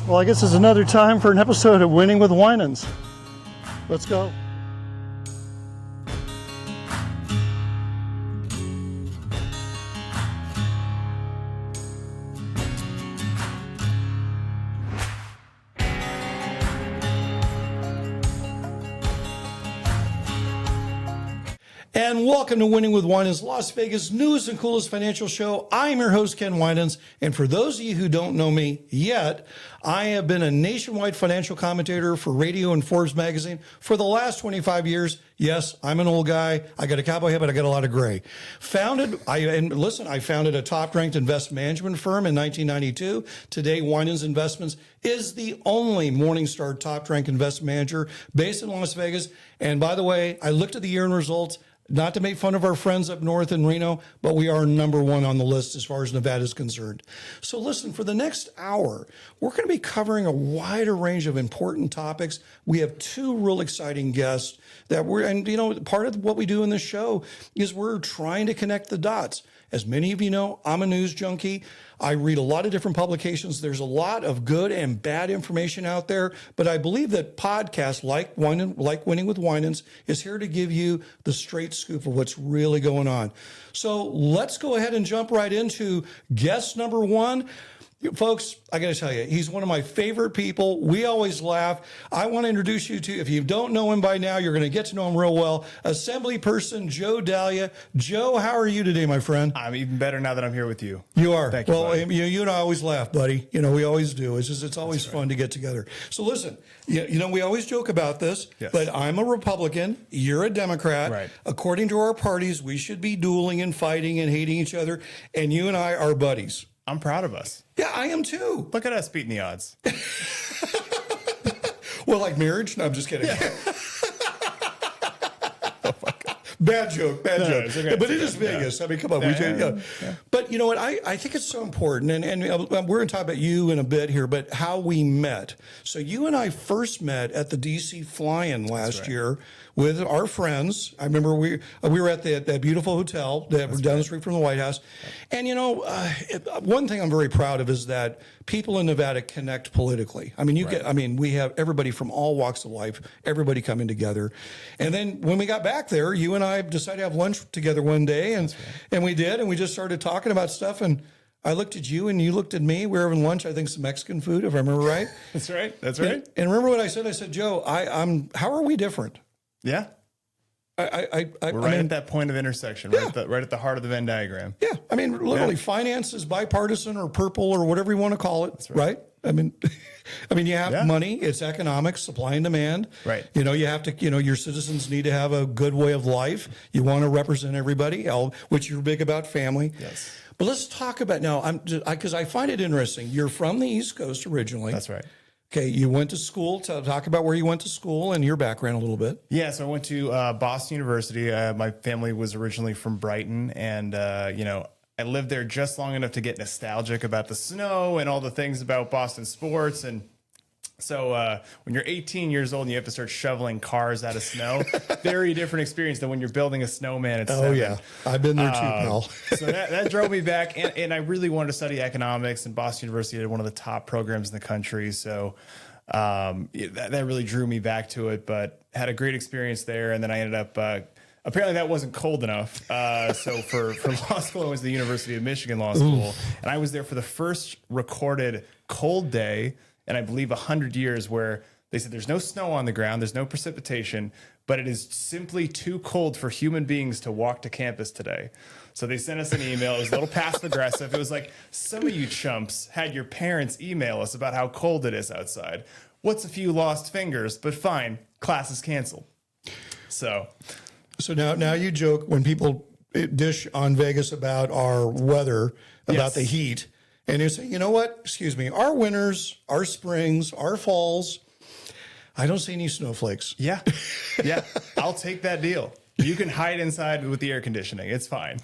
Well, I guess it's another time for an episode of Winning with Winans. Let's go. And welcome to Winning with Winans, Las Vegas' newest and coolest financial show. I'm your host, Ken Winans. And for those of you who don't know me yet, I have been a nationwide financial commentator for radio and Forbes magazine for the last 25 years. Yes, I'm an old guy. I got a cowboy hat, but I got a lot of gray. I founded a top-ranked investment management firm in 1992. Today, Winans Investments is the only Morningstar top-ranked investment manager based in Las Vegas. And by the way, I looked at the year-end results. Not to make fun of our friends up north in Reno, but we are number one on the list as far as Nevada is concerned. So listen, for the next hour, we're going to be covering a wider range of important topics. We have two real exciting guests that part of what we do in this show is we're trying to connect the dots. As many of you know, I'm a news junkie. I read a lot of different publications. There's a lot of good and bad information out there, but I believe that podcasts like Winning with Winans is here to give you the straight scoop of what's really going on. So let's go ahead and jump right into guest number one. Folks, I got to tell you, he's one of my favorite people. We always laugh. I want to introduce you to, if you don't know him by now, you're going to get to know him real well. Assembly person, Joe Dalia. Joe, how are you today, my friend? I'm even better now that I'm here with you. You are. Thank you, well, buddy. you and I always laugh, buddy. We always do. It's always fun to get together. So listen, we always joke about this, Yes. but I'm a Republican. You're a Democrat. Right. According to our parties, we should be dueling and fighting and hating each other. And you and I are buddies. I'm proud of us. Yeah, I am too. Look at us beating the odds. Well, like marriage? No, I'm just kidding. Yeah. Bad joke. It's okay. But it is Vegas. I mean, come on. Yeah. But you know what? I think it's so important, and we're going to talk about you in a bit here, but how we met. So you and I first met at the D.C. Fly-In last year with our friends. I remember we were at that beautiful hotel that was down the street from the White House. And, one thing I'm very proud of is that people in Nevada connect politically. I mean, we have everybody from all walks of life, everybody coming together. And then when we got back there, you and I decided to have lunch together one day, and we did, and we just started talking about stuff, and I looked at you and you looked at me. We were having lunch, I think some Mexican food, if I remember right. That's right. And remember what I said? I said, Joe, how are we different? Yeah. We're at that point of intersection, right at the heart of the Venn diagram. Yeah. I mean, literally, finance is bipartisan or purple or whatever you want to call it, right? I mean, you have money. It's economics, supply and demand. Right. You have to, your citizens need to have a good way of life. You want to represent everybody, which you're big about family. Yes. But let's talk about now, because I find it interesting. You're from the East Coast originally. That's right. Okay, you went to school. Talk about where you went to school and your background a little bit. Yeah, so I went to Boston University. My family was originally from Brighton, and I lived there just long enough to get nostalgic about the snow and all the things about Boston sports. And so when you're 18 years old and you have to start shoveling cars out of snow, very different experience than when you're building a snowman at 7. Oh, yeah. I've been there too, pal. So that drove me back. And I really wanted to study economics, and Boston University had one of the top programs in the country. So that really drew me back to it, but had a great experience there. And then I ended up apparently that wasn't cold enough. So for law school, I went to the University of Michigan Law School. And I was there for the first recorded cold day in, I believe, 100 years, where they said there's no snow on the ground, there's no precipitation, but it is simply too cold for human beings to walk to campus today. So they sent us an email. It was a little passive aggressive. It was like, some of you chumps had your parents email us about how cold it is outside. What's a few lost fingers? But fine, class is canceled. So now you joke when people dish on Vegas about our weather, about the heat. And you say, you know what? Excuse me. Our winters, our springs, our falls, I don't see any snowflakes. Yeah. I'll take that deal. You can hide inside with the air conditioning. It's fine.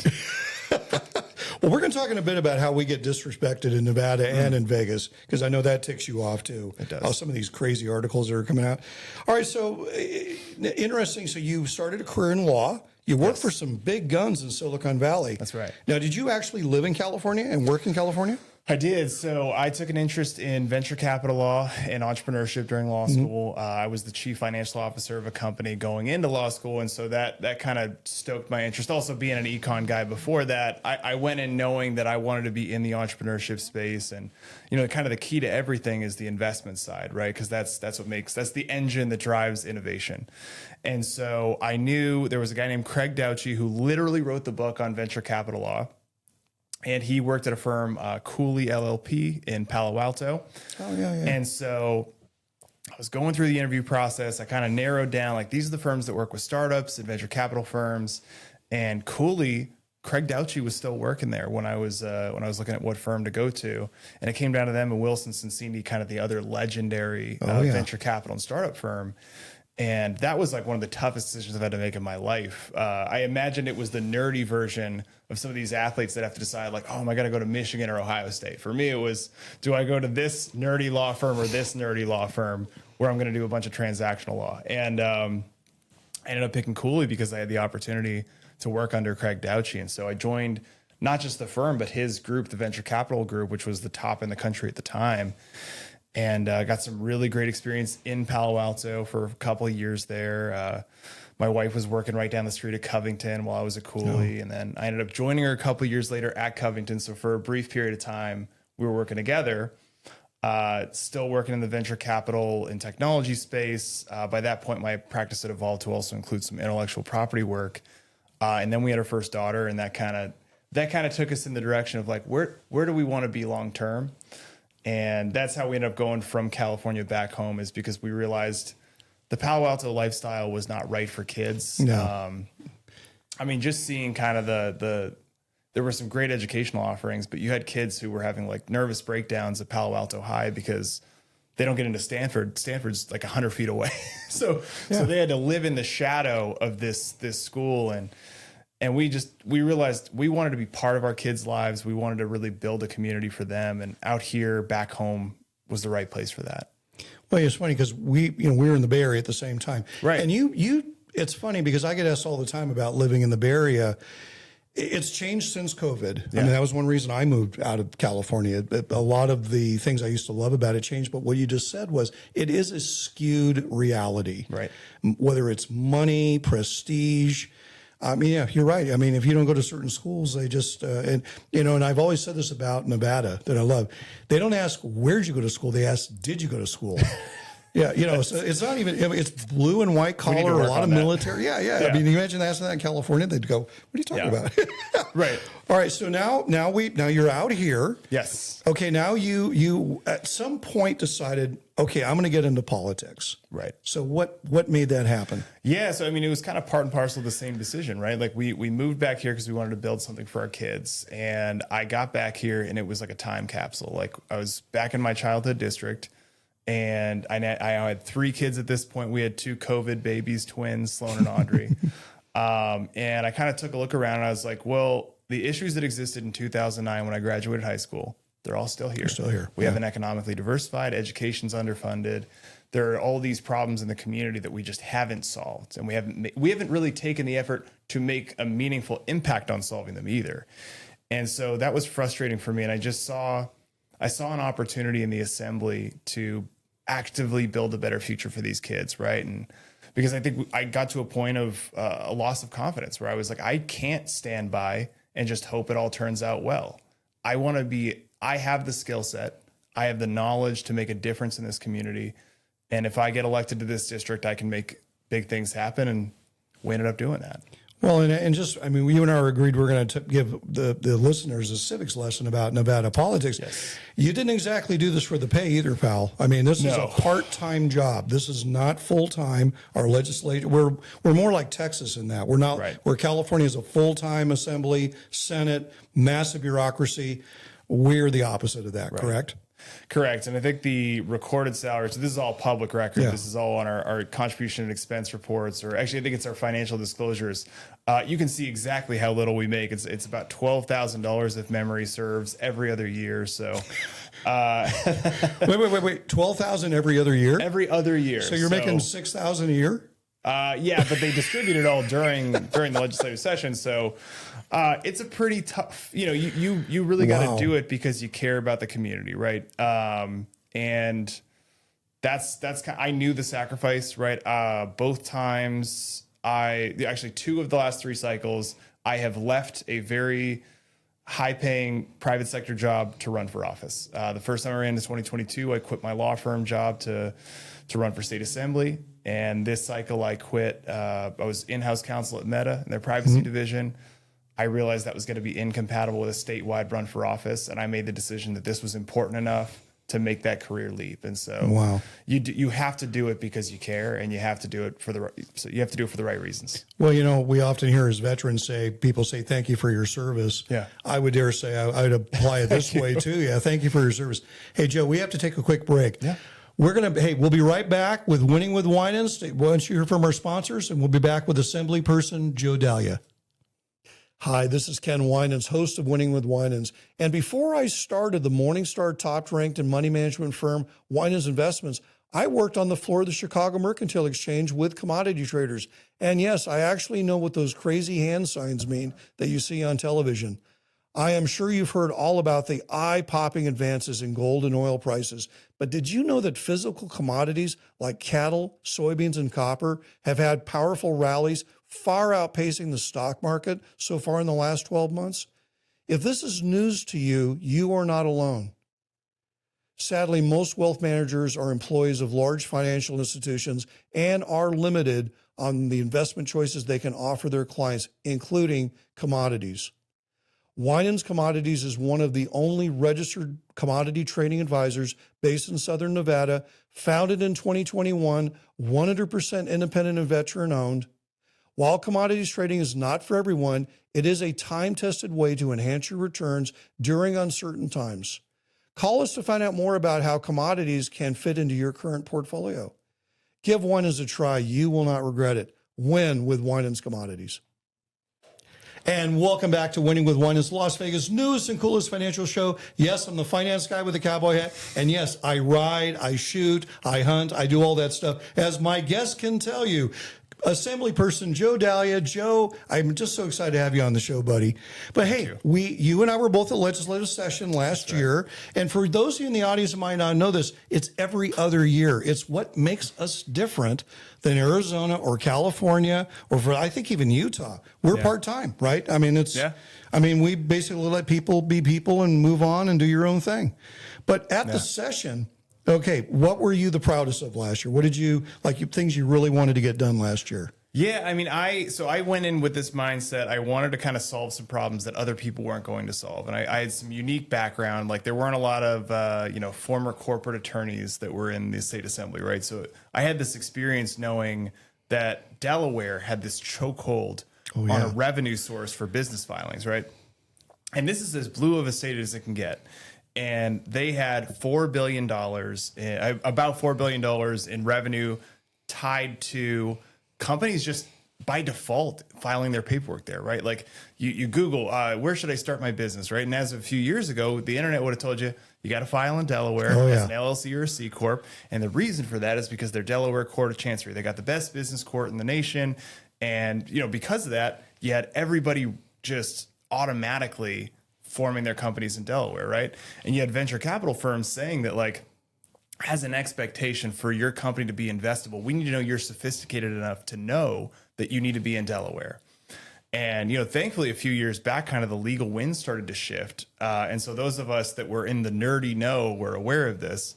Well, we're going to talk in a bit about how we get disrespected in Nevada and in Vegas, because I know that ticks you off too. It does. Some of these crazy articles that are coming out. All right. So interesting. So you started a career in law. You worked for some big guns in Silicon Valley. That's right. Now, did you actually live in California and work in California? I did. So I took an interest in venture capital law and entrepreneurship during law school. I was the chief financial officer of a company going into law school. And so that kind of stoked my interest. Also being an econ guy before that, I went in knowing that I wanted to be in the entrepreneurship space. And, kind of the key to everything is the investment side, right? Because that's the engine that drives innovation. And so I knew there was a guy named Craig Douchy who literally wrote the book on venture capital law. And he worked at a firm, Cooley LLP in Palo Alto. Oh, yeah. And so I was going through the interview process. I kind of narrowed down, like, these are the firms that work with startups and venture capital firms. And Cooley, Craig Douchy was still working there when I was looking at what firm to go to. And it came down to them and Wilson Sonsini, kind of the other legendary venture capital and startup firm. And that was like one of the toughest decisions I've had to make in my life. I imagined it was the nerdy version of some of these athletes that have to decide, like, oh, am I going to go to Michigan or Ohio State? For me, it was, do I go to this nerdy law firm or this nerdy law firm where I'm going to do a bunch of transactional law? And I ended up picking Cooley because I had the opportunity to work under Craig Douchy. And so I joined not just the firm, but his group, the venture capital group, which was the top in the country at the time. And got some really great experience in Palo Alto for a couple of years there. My wife was working right down the street at Covington while I was at Cooley. And then I ended up joining her a couple of years later at Covington. So for a brief period of time, we were working together, still working in the venture capital and technology space. By that point, my practice had evolved to also include some intellectual property work. And then we had our first daughter, and that kind of took us in the direction of, like, where do we want to be long term? And that's how we ended up going from California back home, is because we realized the Palo Alto lifestyle was not right for kids. No. Just seeing kind of there were some great educational offerings, but you had kids who were having, like, nervous breakdowns at Palo Alto High because they don't get into Stanford. Stanford's like 100 feet away. So they had to live in the shadow of this school. And we realized we wanted to be part of our kids' lives. We wanted to really build a community for them. And out here back home was the right place for that. Well, it's funny because we were in the Bay Area at the same time. Right. And it's funny because I get asked all the time about living in the Bay Area. It's changed since COVID. Yeah. I mean, that was one reason I moved out of California. A lot of the things I used to love about it changed. But what you just said was it is a skewed reality. Right. Whether it's money, prestige. I mean, yeah, you're right. I mean, if you don't go to certain schools, they just, and I've always said this about Nevada that I love. They don't ask, where'd you go to school? They ask, did you go to school? Yeah, so it's not even, it's blue and white collar, a lot of military. Yeah. I mean, you imagine asking that in California, they'd go, what are you talking about? Right. All right. So now you're out here. Yes. Okay. Now you at some point decided, okay, I'm going to get into politics. Right. So what made that happen? Yeah. So, I mean, it was kind of part and parcel of the same decision, right? Like we moved back here because we wanted to build something for our kids. And I got back here and it was like a time capsule. Like I was back in my childhood district. And I had 3 kids at this point. We had 2 COVID babies, twins, Sloan and Audrey. And I kind of took a look around and I was like, well, the issues that existed in 2009 when I graduated high school, they're all still here. They're still here. We haven't economically diversified. Education's underfunded. There are all these problems in the community that we just haven't solved. And we haven't really taken the effort to make a meaningful impact on solving them either. And so that was frustrating for me. And I saw an opportunity in the assembly to actively build a better future for these kids, right? And because I think I got to a point of a loss of confidence where I was like, I can't stand by and just hope it all turns out well. I have the skill set. I have the knowledge to make a difference in this community. And if I get elected to this district, I can make big things happen. And we ended up doing that. Well, you and I agreed we're going to give the listeners a civics lesson about Nevada politics. Yes. You didn't exactly do this for the pay either, pal. I mean, this is a part-time job. This is not full-time. Our legislature, we're more like Texas in that. We're not, right. Where California is a full-time assembly, Senate, massive bureaucracy. We're the opposite of that, right. Correct? Correct. And I think the recorded salary, so this is all public record. Yeah. This is all on our contribution and expense reports, or actually I think it's our financial disclosures. You can see exactly how little we make. It's about $12,000 if memory serves every other year. So wait. $12,000 every other year? Every other year. So you're making $6,000 a year? Yeah, but they distribute it all during the legislative session. So it's a pretty tough, you really got to do it because you care about the community, right? And that's I knew the sacrifice, right? Both times actually 2 of the last 3 cycles, I have left a very high-paying private sector job to run for office. The first time I ran in 2022, I quit my law firm job to run for state assembly. And this cycle, I quit. I was in-house counsel at Meta in their privacy division. I realized that was going to be incompatible with a statewide run for office, and I made the decision that this was important enough to make that career leap. And so, you have to do it because you care, and you have to do it for the right reasons. Well, we often hear as veterans people say, thank you for your service. Yeah. I would dare say I would apply it this way too. Yeah. Thank you for your service. Hey, Joe, we have to take a quick break. Yeah. We'll be right back with Winning with Winans. Once you hear from our sponsors, and we'll be back with Assembly Person Joe Dalia. Hi, this is Ken Winans, host of Winning with Winans. And before I started the Morningstar top-ranked and money management firm, Winans Investments, I worked on the floor of the Chicago Mercantile Exchange with commodity traders. And yes, I actually know what those crazy hand signs mean that you see on television. I am sure you've heard all about the eye-popping advances in gold and oil prices, but did you know that physical commodities like cattle, soybeans, and copper have had powerful rallies far outpacing the stock market so far in the last 12 months? If this is news to you, you are not alone. Sadly, most wealth managers are employees of large financial institutions and are limited on the investment choices they can offer their clients, including commodities. Winans Commodities is one of the only registered commodity trading advisors based in Southern Nevada, founded in 2021, 100% independent and veteran-owned. While commodities trading is not for everyone, it is a time-tested way to enhance your returns during uncertain times. Call us to find out more about how commodities can fit into your current portfolio. Give Winans a try. You will not regret it. Win with Winans Commodities. And welcome back to Winning with Winans, Las Vegas' newest and coolest financial show. Yes, I'm the finance guy with the cowboy hat. And yes, I ride, I shoot, I hunt, I do all that stuff. As my guest can tell you, Assembly Person Joe Dalia. Joe, I'm just so excited to have you on the show, buddy. But hey, you and I were both at legislative session last year. And for those of you in the audience who might not know this, it's every other year. It's what makes us different than Arizona or California or I think even Utah. We're part-time, right? I mean, we basically let people be people and move on and do your own thing. But at the session, okay, what were you the proudest of last year? What did you, things you really wanted to get done last year? Yeah, I mean, I went in with this mindset. I wanted to kind of solve some problems that other people weren't going to solve. And I had some unique background. Like there weren't a lot of, former corporate attorneys that were in the state assembly, right? So I had this experience knowing that Delaware had this chokehold on a revenue source for business filings, right? And this is as blue of a state as it can get. And they had $4 billion, about $4 billion in revenue tied to companies just by default filing their paperwork there, right? Like you Google, where should I start my business, right? And as of a few years ago, the internet would have told you, you got to file in Delaware as an LLC or a C Corp. And the reason for that is because they're Delaware Court of Chancery. They got the best business court in the nation. And, because of that, you had everybody just automatically forming their companies in Delaware, right? And you had venture capital firms saying that, as an expectation for your company to be investable, we need to know you're sophisticated enough to know that you need to be in Delaware. And, thankfully, a few years back, kind of the legal winds started to shift. And so those of us that were in the nerdy know were aware of this.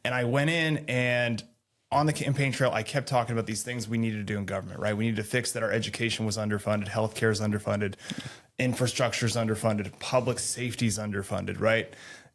And I went in and on the campaign trail, I kept talking about these things we needed to do in government, right? We needed to fix that our education was underfunded, healthcare is underfunded, infrastructure is underfunded, public safety is underfunded, right?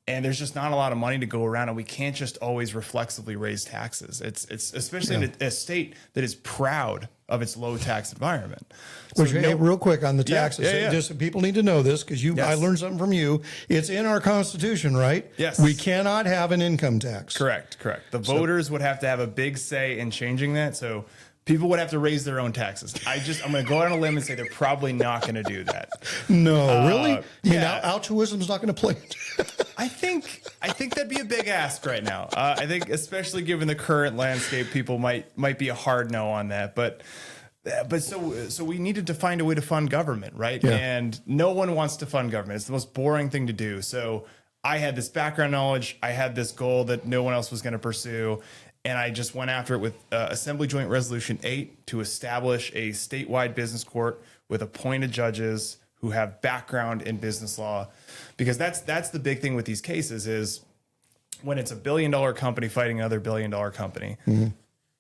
And there's just not a lot of money to go around, and we can't just always reflexively raise taxes. It's especially in a state that is proud of its low tax environment. So, real quick on the taxes, just people need to know this because I learned something from you. It's in our Constitution, right? Yes. We cannot have an income tax. Correct. The voters would have to have a big say in changing that. So people would have to raise their own taxes. I'm going to go out on a limb and say they're probably not going to do that. No, really? Altruism is not going to play. I think that'd be a big ask right now. I think, especially given the current landscape, people might be a hard no on that. But so we needed to find a way to fund government, right? Yeah. And no one wants to fund government. It's the most boring thing to do. So I had this background knowledge. I had this goal that no one else was going to pursue. And I just went after it with Assembly Joint Resolution 8 to establish a statewide business court with appointed judges who have background in business law. Because that's the big thing with these cases is when it's a $1 billion company fighting another $1 billion company,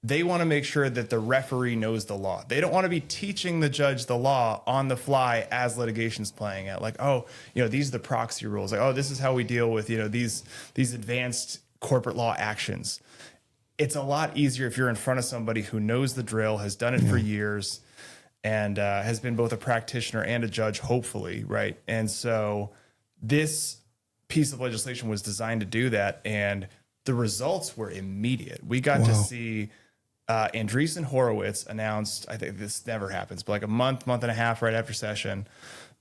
they want to make sure that the referee knows the law. They don't want to be teaching the judge the law on the fly as litigation's playing out. Like, oh, these are the proxy rules. Like, oh, this is how we deal with, these advanced corporate law actions. It's a lot easier if you're in front of somebody who knows the drill, has done it for years, and has been both a practitioner and a judge, hopefully, right? And so this piece of legislation was designed to do that, and the results were immediate. We got to see Andreessen Horowitz announced, I think this never happens, but like a month and a half right after session,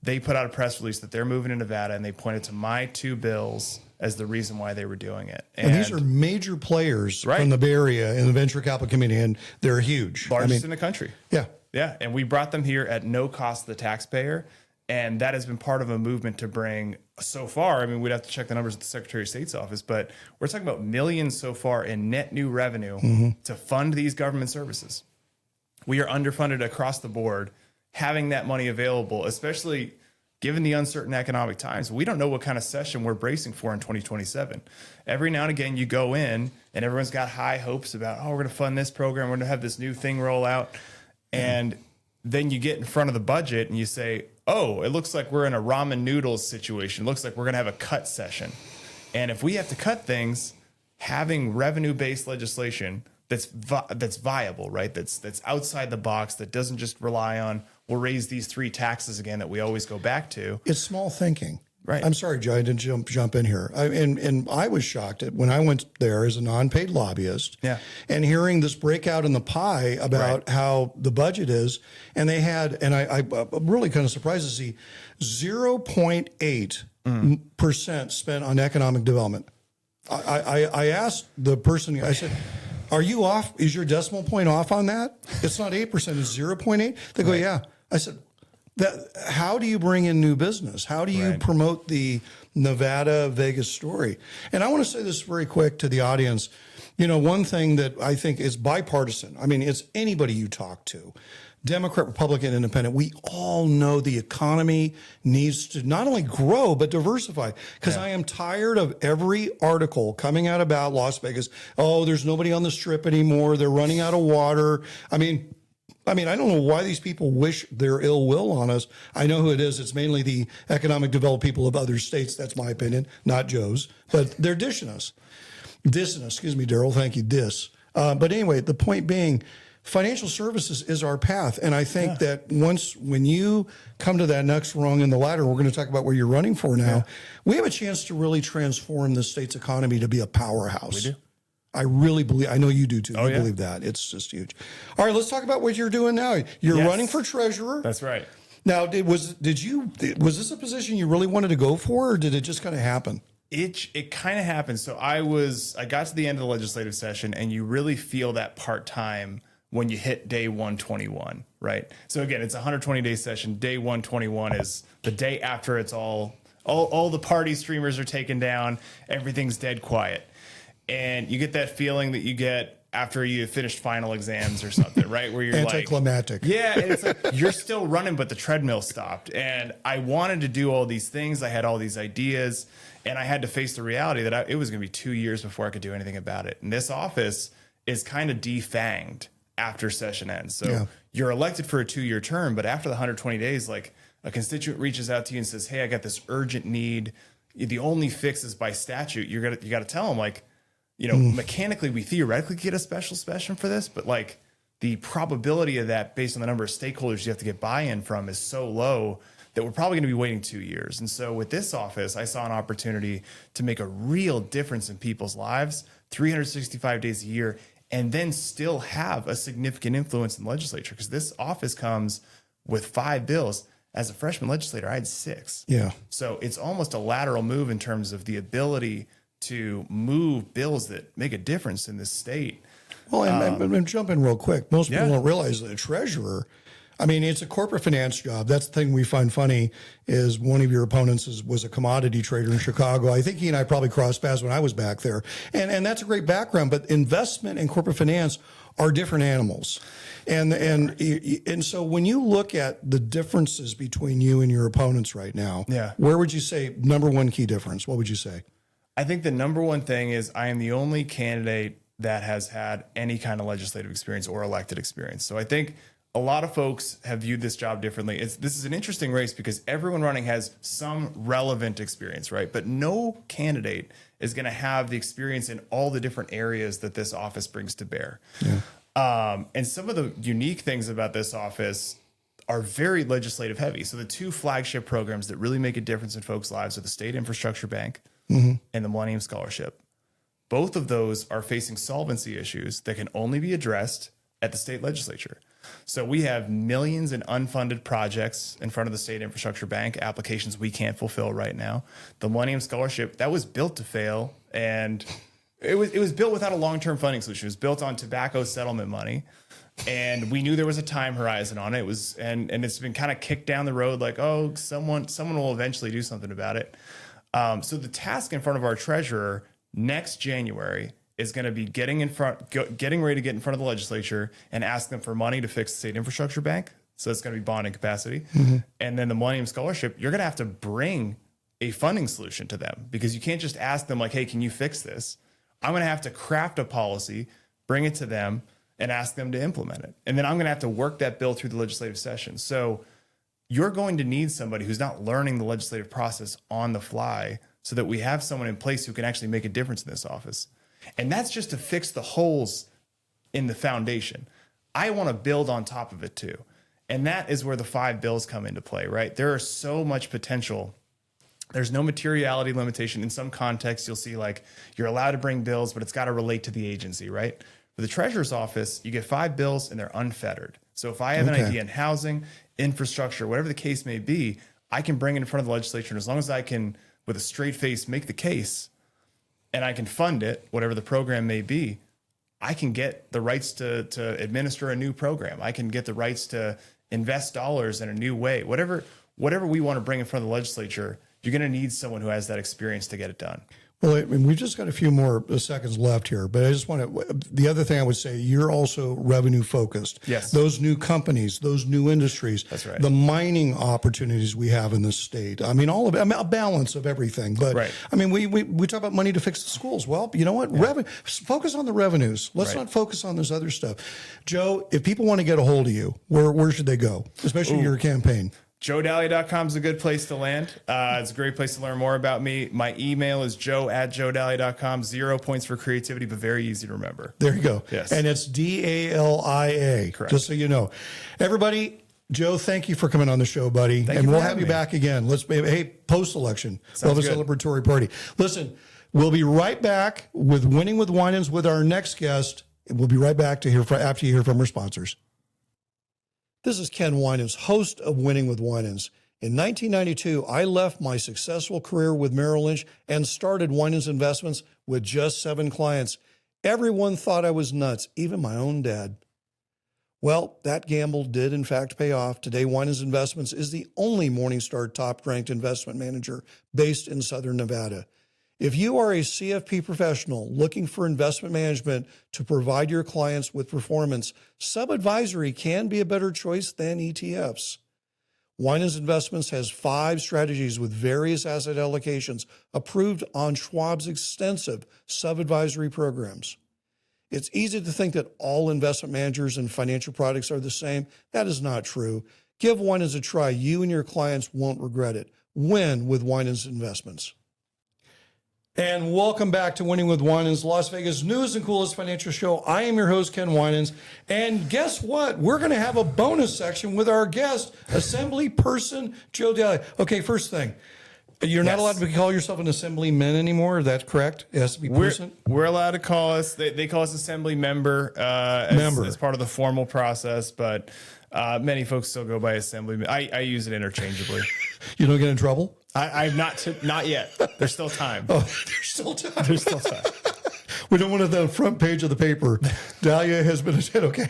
they put out a press release that they're moving to Nevada, and they pointed to my 2 bills as the reason why they were doing it. And these are major players from the Bay Area in the venture capital community, and they're huge. Largest in the country. Yeah. Yeah. And we brought them here at no cost to the taxpayer. And that has been part of a movement to bring so far. We'd have to check the numbers at the Secretary of State's office, but we're talking about millions so far in net new revenue to fund these government services. We are underfunded across the board. Having that money available, especially given the uncertain economic times, we don't know what kind of session we're bracing for in 2027. Every now and again, you go in and everyone's got high hopes about, oh, we're going to fund this program. We're going to have this new thing roll out. And then you get in front of the budget and you say, oh, it looks like we're in a ramen noodles situation. It looks like we're going to have a cut session. And if we have to cut things, having revenue-based legislation that's viable, right? That's outside the box, that doesn't just rely on, we'll raise these 3 taxes again that we always go back to. It's small thinking. Right. I'm sorry, Joe, I didn't jump in here. And I was shocked at when I went there as a non-paid lobbyist and hearing this breakout in the pie about how the budget is. And they had, and I'm really kind of surprised to see 0.8% spent on economic development. I asked the person, I said, are you off? Is your decimal point off on that? It's not 8%, it's 0.8. They go, yeah. I said, how do you bring in new business? How do you promote the Nevada, Vegas story? And I want to say this very quick to the audience. One thing that I think is bipartisan, it's anybody you talk to, Democrat, Republican, Independent, we all know the economy needs to not only grow, but diversify. Because I am tired of every article coming out about Las Vegas. Oh, there's nobody on the Strip anymore. They're running out of water. I don't know why these people wish their ill will on us. I know who it is. It's mainly the economic developed people of other states. That's my opinion, not Joe's. But they're dissing us. Excuse me, Daryl. Thank you, but anyway, the point being, financial services is our path. And I think that when you come to that next rung in the ladder, we're going to talk about where you're running for now, we have a chance to really transform the state's economy to be a powerhouse. We do. I really believe, I know you do too. You believe that. It's just huge. All right, let's talk about what you're doing now. You're running for treasurer. That's right. Now, was this a position you really wanted to go for, or did it just kind of happen? It kind of happened. So I got to the end of the legislative session, and you really feel that part-time when you hit day 121, right? So again, it's a 120-day session. Day 121 is the day after it's all the party streamers are taken down. Everything's dead quiet. And you get that feeling that you get after you finished final exams or something, right? Where you're anticlimactic. And it's like you're still running, but the treadmill stopped. And I wanted to do all these things. I had all these ideas, and I had to face the reality that it was going to be 2 years before I could do anything about it. And this office is kind of defanged after session ends. So you're elected for a 2-year term, but after the 120 days, like a constituent reaches out to you and says, hey, I got this urgent need. The only fix is by statute. You got to tell them, like, mechanically, we theoretically get a special session for this, but like the probability of that based on the number of stakeholders you have to get buy-in from is so low that we're probably going to be waiting 2 years. And so with this office, I saw an opportunity to make a real difference in people's lives, 365 days a year, and then still have a significant influence in the legislature, because this office comes with 5 bills. as a freshman legislator, I had 6. Yeah. So it's almost a lateral move in terms of the ability to move bills that make a difference in this state. Well, and jump in real quick. Most people don't realize that a treasurer, I mean, it's a corporate finance job. That's the thing we find funny is one of your opponents was a commodity trader in Chicago. I think he and I probably crossed paths when I was back there. And that's a great background, but investment and corporate finance are different animals. And so when you look at the differences between you and your opponents right now, where would you say number one key difference? What would you say? I think the number one thing is I am the only candidate that has had any kind of legislative experience or elected experience. So I think a lot of folks have viewed this job differently. This is an interesting race because everyone running has some relevant experience, right? But no candidate is going to have the experience in all the different areas that this office brings to bear. And some of the unique things about this office are very legislative heavy. So the 2 flagship programs that really make a difference in folks' lives are the State Infrastructure Bank and the Millennium Scholarship. Both of those are facing solvency issues that can only be addressed at the state legislature. So we have millions in unfunded projects in front of the State Infrastructure Bank, applications we can't fulfill right now. The Millennium Scholarship, that was built to fail, and it was built without a long-term funding solution. It was built on tobacco settlement money, and we knew there was a time horizon on it. It was, and it's been kind of kicked down the road, like, oh, someone will eventually do something about it. So the task in front of our treasurer next January is going to be getting ready to get in front of the legislature and ask them for money to fix the State Infrastructure Bank. So it's going to be bonding capacity. And then the Millennium Scholarship, you're going to have to bring a funding solution to them because you can't just ask them like, hey, can you fix this? I'm going to have to craft a policy, bring it to them, and ask them to implement it. And then I'm going to have to work that bill through the legislative session. So you're going to need somebody who's not learning the legislative process on the fly so that we have someone in place who can actually make a difference in this office. And that's just to fix the holes in the foundation. I want to build on top of it too. And that is where the 5 bills come into play, right? There is so much potential. There's no materiality limitation. In some contexts, you'll see like you're allowed to bring bills, but it's got to relate to the agency, right? For the treasurer's office, you get 5 bills and they're unfettered. So if I have an idea in housing, infrastructure, whatever the case may be, I can bring it in front of the legislature. And as long as I can, with a straight face, make the case, and I can fund it, whatever the program may be, I can get the rights to administer a new program. I can get the rights to invest dollars in a new way. Whatever we want to bring in front of the legislature, you're going to need someone who has that experience to get it done. Well, I mean, we've just got a few more seconds left here, but I just want to, the other thing I would say, you're also revenue focused. Yes. Those new companies, those new industries. That's right. The mining opportunities we have in this state. I mean, all of it, I mean, a balance of everything. But I mean, we talk about money to fix the schools. Well, you know what? Focus on the revenues. Let's not focus on this other stuff. Joe, if people want to get a hold of you, where should they go? Especially your campaign. JoeDalia.com is a good place to land. It's a great place to learn more about me. My email is joe@joedalia.com. 0 points for creativity, but very easy to remember. There you go. Yes. And it's Dalia. Correct. Just so you know. Everybody, Joe, thank you for coming on the show, buddy. And we'll have you back again. Hey, post-election, we'll have a celebratory party. Listen, we'll be right back with Winning with Winans with our next guest. We'll be right back to after you hear from our sponsors. This is Ken Winans, host of Winning with Winans. In 1992, I left my successful career with Merrill Lynch and started Winans Investments with just 7 clients. Everyone thought I was nuts, even my own dad. Well, that gamble did in fact pay off. Today, Winans Investments is the only Morningstar top-ranked investment manager based in Southern Nevada. If you are a CFP professional looking for investment management to provide your clients with performance, sub-advisory can be a better choice than ETFs. Winans Investments has 5 strategies with various asset allocations approved on Schwab's extensive sub-advisory programs. It's easy to think that all investment managers and financial products are the same. That is not true. Give Winans a try. You and your clients won't regret it. Win with Winans Investments. And welcome back to Winning with Winans, Las Vegas' newest and coolest financial show. I am your host, Ken Winans. And guess what? We're going to have a bonus section with our guest, Assembly Person Joe Dalia. Okay, first thing. You're not allowed to call yourself an assemblyman anymore. Is that correct? It has to be person. We're allowed to call us. They call us assembly member as part of the formal process. But Many folks still go by assemblyman. I use it interchangeably. You don't get in trouble? I've not yet. There's still time. Oh, there's still time. There's still time. We don't want it on the front page of the paper. Dalia has been okay.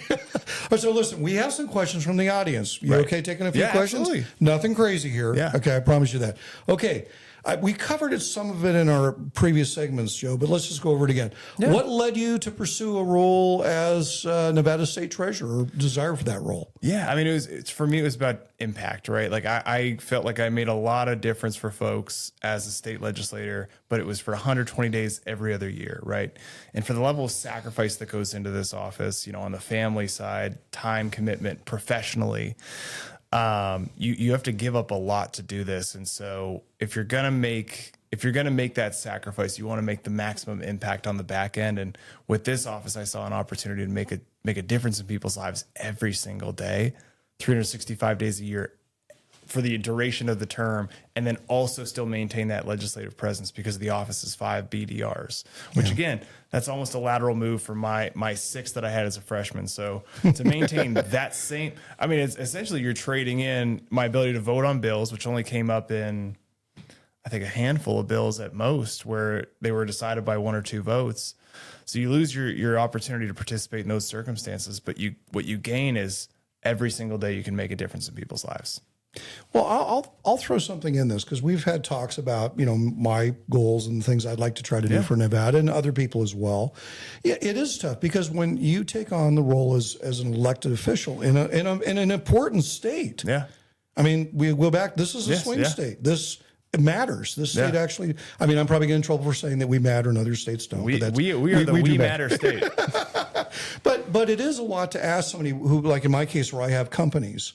So listen, we have some questions from the audience. You okay taking a few questions? Absolutely. Nothing crazy here. Yeah. Okay, I promise you that. Okay. We covered some of it in our previous segments, Joe, but let's just go over it again. Yeah. What led you to pursue a role as Nevada State Treasurer, or desire for that role? Yeah, I mean, for me, it was about impact, right? Like I felt like I made a lot of difference for folks as a state legislator, but it was for 120 days every other year, right? And for the level of sacrifice that goes into this office, on the family side, time commitment, professionally, you have to give up a lot to do this. And so if you're going to make that sacrifice, you want to make the maximum impact on the back end. And with this office, I saw an opportunity to make a difference in people's lives every single day, 365 days a year for the duration of the term, and then also still maintain that legislative presence because the office is 5 BDRs, which again, that's almost a lateral move from my 6 that I had as a freshman. So to maintain that same, I mean, it's essentially you're trading in my ability to vote on bills, which only came up in, I think, a handful of bills at most where they were decided by 1 or 2 votes. So you lose your opportunity to participate in those circumstances, but what you gain is every single day you can make a difference in people's lives. Well, I'll throw something in this because we've had talks about my goals and things I'd like to try to do for Nevada and other people as well. Yeah, it is tough because when you take on the role as an elected official in an important state, I mean, we go back. This is a swing state. This matters. This state actually. I mean, I'm probably getting in trouble for saying that we matter and other states don't. We are the we matter state. But it is a lot to ask somebody who, like in my case, where I have companies.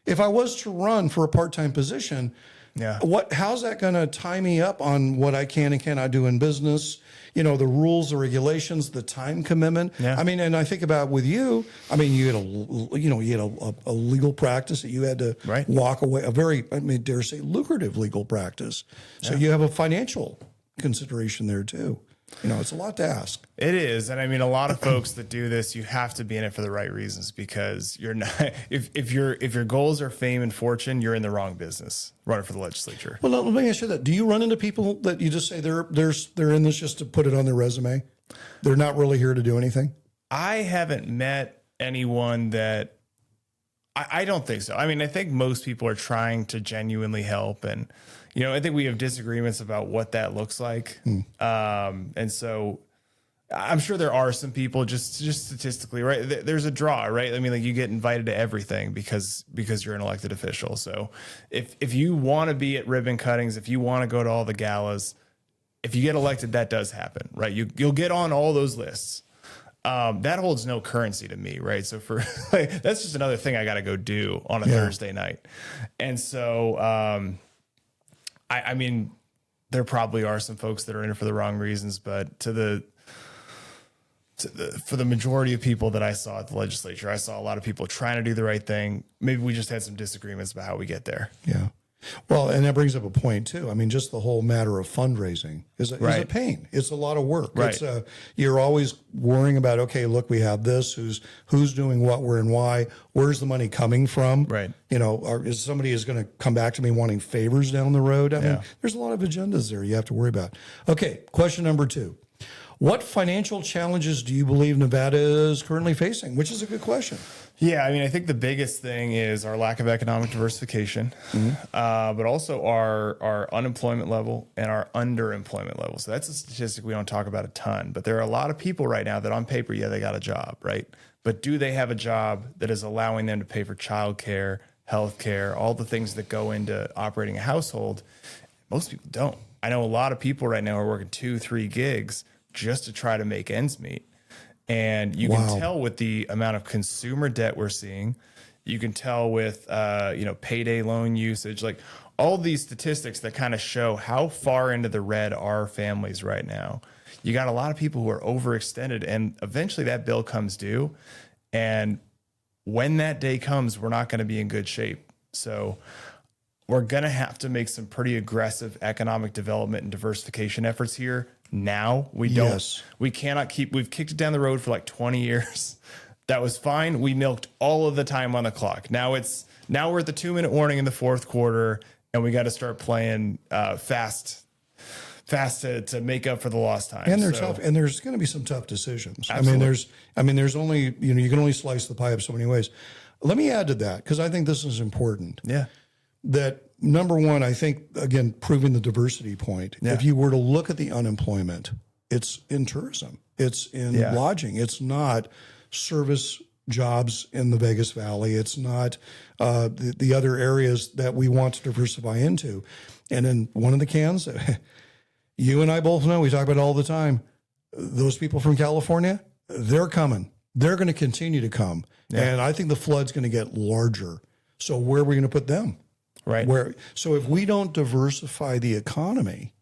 If I was to run for a part-time position, how's that going to tie me up on what I can and cannot do in business? The rules, the regulations, the time commitment. I mean, and I think about with you. I mean, you had a legal practice that you had to walk away. A very, dare say, lucrative legal practice. So you have a financial consideration there too. It's a lot to ask. It is. And I mean, a lot of folks that do this, you have to be in it for the right reasons because you're not, if your goals are fame and fortune, you're in the wrong business running for the legislature. Well, let me ask you that. Do you run into people that you just say they're in this just to put it on their resume? They're not really here to do anything? I haven't met anyone that I don't think so. I mean, I think most people are trying to genuinely help and, I think we have disagreements about what that looks like. And so I'm sure there are some people just statistically, right? There's a draw, right? I mean, like you get invited to everything because you're an elected official. So if you want to be at ribbon cuttings, if you want to go to all the galas, if you get elected, that does happen, right? You'll get on all those lists. That holds no currency to me, right? So that's just another thing I got to go do on a Thursday night. And so, I mean, there probably are some folks that are in it for the wrong reasons, but for the majority of people that I saw at the legislature, I saw a lot of people trying to do the right thing. Maybe we just had some disagreements about how we get there. Yeah. Well, and that brings up a point too. I mean, just the whole matter of fundraising is a pain. It's a lot of work. Right. You're always worrying about, okay, look, we have this, who's doing what, where, and why, where's the money coming from? Right. Is somebody going to come back to me wanting favors down the road? I mean, there's a lot of agendas there you have to worry about. Okay. Question number 2. What financial challenges do you believe Nevada is currently facing? Which is a good question. Yeah, I mean, I think the biggest thing is our lack of economic diversification, but also our unemployment level and our underemployment level. So that's a statistic we don't talk about a ton, but there are a lot of people right now that on paper, they got a job, right? But do they have a job that is allowing them to pay for childcare, healthcare, all the things that go into operating a household? Most people don't. I know a lot of people right now are working 2-3 gigs just to try to make ends meet. And you can tell with the amount of consumer debt we're seeing, you can tell with, payday loan usage, like all these statistics that kind of show how far into the red are families right now. You got a lot of people who are overextended and eventually that bill comes due. And when that day comes, we're not going to be in good shape. So we're going to have to make some pretty aggressive economic development and diversification efforts here. Now we cannot we've kicked it down the road for like 20 years. That was fine. We milked all of the time on the clock. Now we're at the 2-minute warning in the fourth quarter, and we got to start playing fast to make up for the lost time. And they're tough, and there's going to be some tough decisions. Absolutely. I mean, there's only, you can only slice the pie up so many ways. Let me add to that, because I think this is important. Yeah. That number one, I think, again, proving the diversity point. Yeah. If you were to look at the unemployment, it's in tourism, it's in lodging, it's not service jobs in the Vegas Valley, it's not the other areas that we want to diversify into. And in one of the cans, you and I both know, we talk about it all the time, those people from California, they're coming. They're going to continue to come. Yeah. And I think the flood's going to get larger. So where are we going to put them? Right. So if we don't diversify the economy,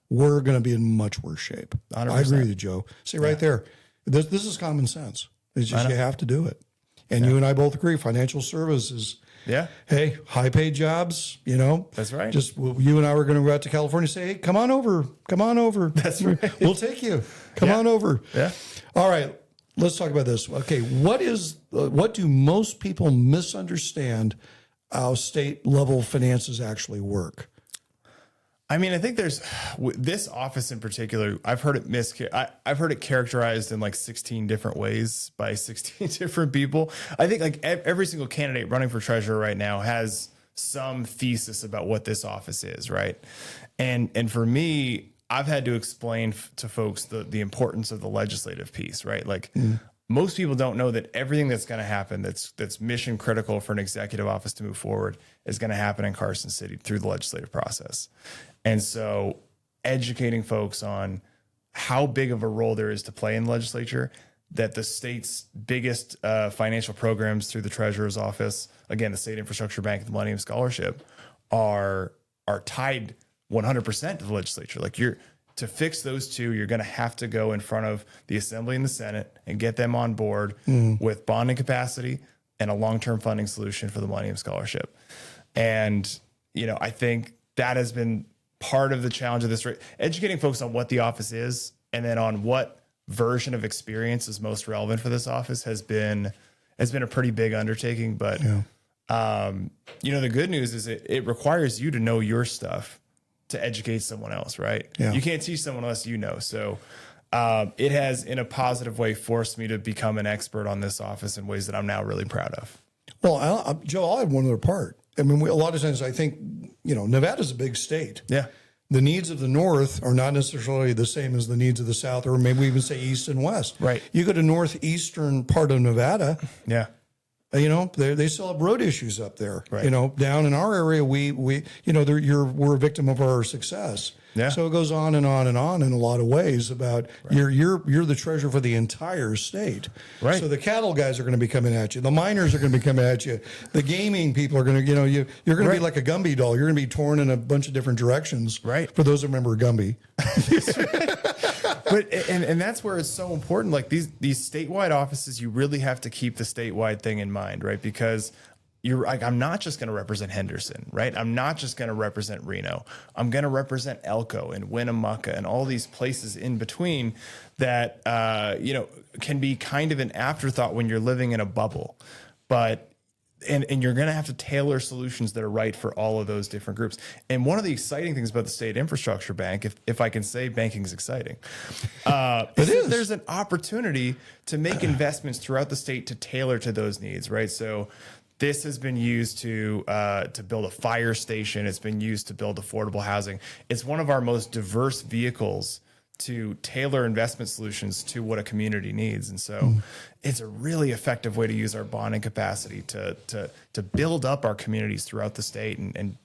we're going to be in much worse shape. 100%. I agree with you, Joe. See, right there, this is common sense. It's just you have to do it. And you and I both agree, financial services. Yeah. Hey, high paid jobs, That's right. Just you and I were going to go out to California and say, hey, come on over. Come on over. That's right. We'll take you. Come on over. Yeah. All right. Let's talk about this. Okay. What do most people misunderstand how state level finances actually work? I mean, I think there's this office in particular. I've heard it characterized in like 16 different ways by 16 different people. I think like every single candidate running for treasurer right now has some thesis about what this office is, right? And for me, I've had to explain to folks the importance of the legislative piece, right? Like most people don't know that everything that's going to happen that's mission critical for an executive office to move forward is going to happen in Carson City through the legislative process. And so educating folks on how big of a role there is to play in the legislature, that the state's biggest financial programs through the treasurer's office, again, the State Infrastructure Bank and the Millennium Scholarship, are tied 100% to the legislature. Like to fix those two, you're going to have to go in front of the Assembly and the Senate and get them on board with bonding capacity and a long-term funding solution for the Millennium Scholarship. And, I think that has been part of the challenge of this, educating folks on what the office is and then on what version of experience is most relevant for this office has been a pretty big undertaking. But, the good news is it requires you to know your stuff to educate someone else, right? Yeah. You can't teach someone else, So it has, in a positive way, forced me to become an expert on this office in ways that I'm now really proud of. Well, Joe, I'll add one other part. I mean, a lot of times I think, Nevada's a big state. Yeah. The needs of the North are not necessarily the same as the needs of the South, or maybe we even say East and West. Right. You go to northeastern part of Nevada. Yeah. They still have road issues up there. Right. Down in our area, we're a victim of our success. Yeah. So it goes on and on and on in a lot of ways about you're the treasurer for the entire state. Right. So the cattle guys are going to be coming at you. The miners are going to be coming at you. The gaming people are going to, you're going to be like a Gumby doll. You're going to be torn in a bunch of different directions. Right. For those that remember Gumby. But and that's where it's so important. Like these statewide offices, you really have to keep the statewide thing in mind, right? Because you're like, I'm not just going to represent Henderson, right? I'm not just going to represent Reno. I'm going to represent Elko and Winnemucca and all these places in between that can be kind of an afterthought when you're living in a bubble, but. And you're going to have to tailor solutions that are right for all of those different groups. And one of the exciting things about the State Infrastructure Bank, if I can say banking is exciting, is. There's an opportunity to make investments throughout the state to tailor to those needs, right? So this has been used to build a fire station. It's been used to build affordable housing. It's one of our most diverse vehicles to tailor investment solutions to what a community needs. And so it's a really effective way to use our bonding capacity to build up our communities throughout the state and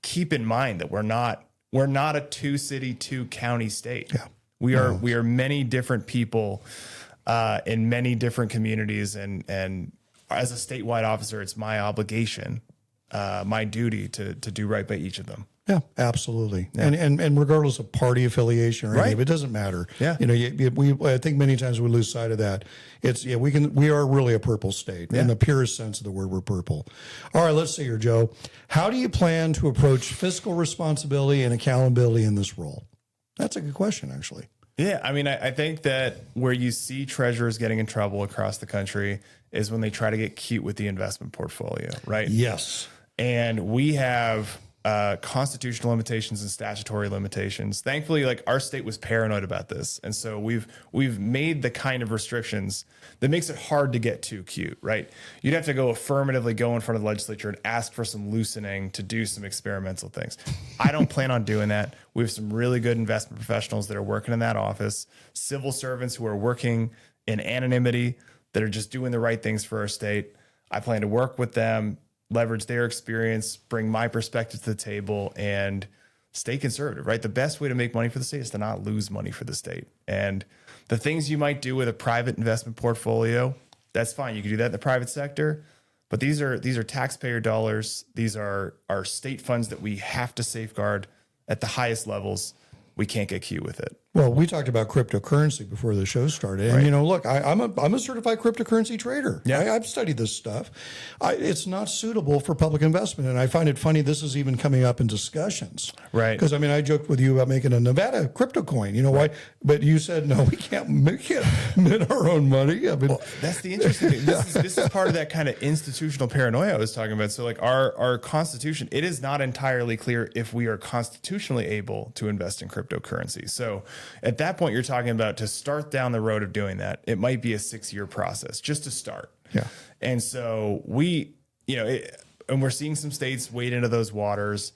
keep in mind that we're not a 2-city, 2-county state. Yeah. We are many different people in many different communities. And as a statewide officer, it's my obligation, my duty to do right by each of them. Yeah, absolutely. Yeah. And regardless of party affiliation or anything, it doesn't matter. Yeah. I think many times we lose sight of that. We are really a purple state in the purest sense of the word. We're purple. All right, let's see here, Joe. How do you plan to approach fiscal responsibility and accountability in this role? That's a good question, actually. Yeah, I mean, I think that where you see treasurers getting in trouble across the country is when they try to get cute with the investment portfolio, right? Yes. And we have constitutional limitations and statutory limitations. Thankfully, like our state was paranoid about this, and so we've made the kind of restrictions that makes it hard to get too cute, right? You'd have to go affirmatively go in front of the legislature and ask for some loosening to do some experimental things. I don't plan on doing that. We have some really good investment professionals that are working in that office, civil servants who are working in anonymity that are just doing the right things for our state. I plan to work with them, leverage their experience, bring my perspective to the table, and stay conservative, right? The best way to make money for the state is to not lose money for the state. And the things you might do with a private investment portfolio, that's fine. You can do that in the private sector, but these are taxpayer dollars. These are our state funds that we have to safeguard at the highest levels. We can't get cute with it. Well, we talked about cryptocurrency before the show started. And, Right. you know, look, I'm a certified cryptocurrency trader. Yeah. I've studied this stuff. It's not suitable for public investment. And I find it funny this is even coming up in discussions. Right. Because, I mean, I joked with you about making a Nevada crypto coin. You know why? But you said, no, we can't mint our own money. I mean, Well, that's the interesting thing. This is part of that kind of institutional paranoia I was talking about. So like our Constitution, it is not entirely clear if we are constitutionally able to invest in cryptocurrency. So at that point, you're talking about to start down the road of doing that, it might be a 6-year process just to start. Yeah. And so and we're seeing some states wade into those waters.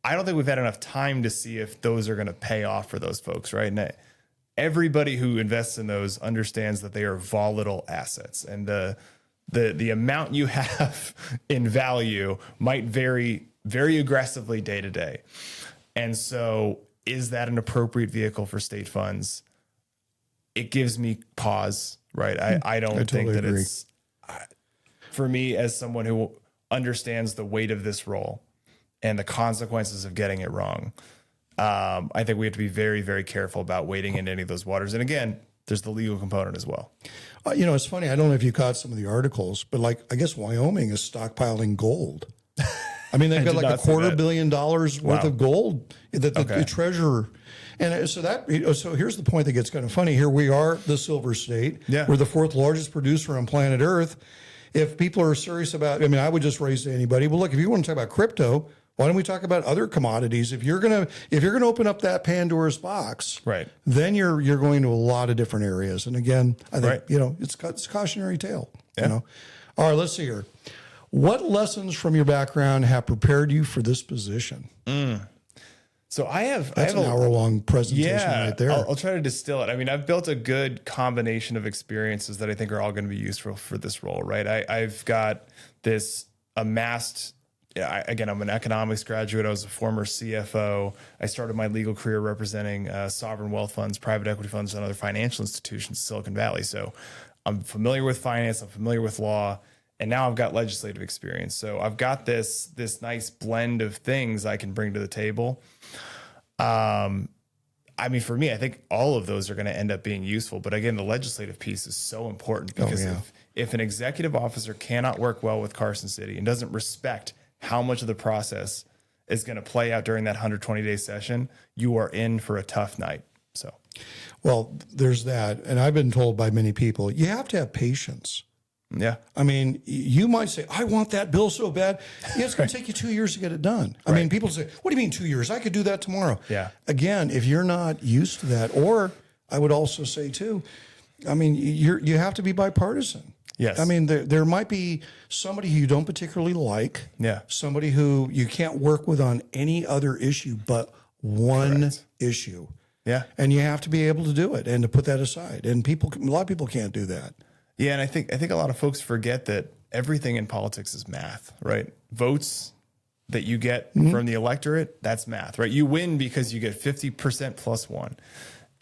I don't think we've had enough time to see if those are going to pay off for those folks, right? And everybody who invests in those understands that they are volatile assets, and the amount you have in value might vary very aggressively day to day. And so is that an appropriate vehicle for state funds? It gives me pause, right? I don't think that agree. it's, for me as someone who understands the weight of this role and the consequences of getting it wrong. I think we have to be very, very careful about wading into any of those waters. And again, there's the legal component as well. you know, it's funny. I don't know if you caught some of the articles, but like, I guess Wyoming is stockpiling gold. I mean, they've got like $250 million worth of gold that the treasurer. And so so here's the point that gets kind of funny. Here we are, the silver state. Yeah. We're the 4th largest producer on planet Earth. If people are serious about, I mean, I would just raise to anybody, well, look, if you want to talk about crypto, why don't we talk about other commodities? If you're gonna open up that Pandora's box, Right. then you're going to a lot of different areas. And again, I think Right. it's a cautionary tale. Yeah. You know, all right, let's see here. What lessons from your background have prepared you for this position? So That's an hour-long presentation right there. I'll try to distill it. I mean, I've built a good combination of experiences that I think are all going to be useful for this role, right? I've got this amassed. Again, I'm an economics graduate. I was a former CFO. I started my legal career representing sovereign wealth funds, private equity funds, and other financial institutions in Silicon Valley. So I'm familiar with finance. I'm familiar with law. And now I've got legislative experience. So I've got this nice blend of things I can bring to the table. I mean, for me, I think all of those are going to end up being useful. But again, the legislative piece is so important because if an executive officer cannot work well with Carson City and doesn't respect how much of the process is going to play out during that 120-day session, you are in for a tough night. So, well, there's that. And I've been told by many people, you have to have patience. yeah. I mean, you might say, I want that bill so bad. Yeah, it's going to take you 2 years to get it done. I mean, people say, what do you mean 2 years? I could do that tomorrow. Yeah. Again, if you're not used to that, or I would also say too, I mean, you have to be bipartisan. Yes. I mean, there might be somebody who you don't particularly like. Yeah. Somebody who you can't work with on any other issue but one issue. Yeah. And you have to be able to do it and to put that aside. And a lot of people can't do that. Yeah, and I think a lot of folks forget that everything in politics is math, right? Votes that you get from the electorate, that's math, right? You win because you get 50% plus one.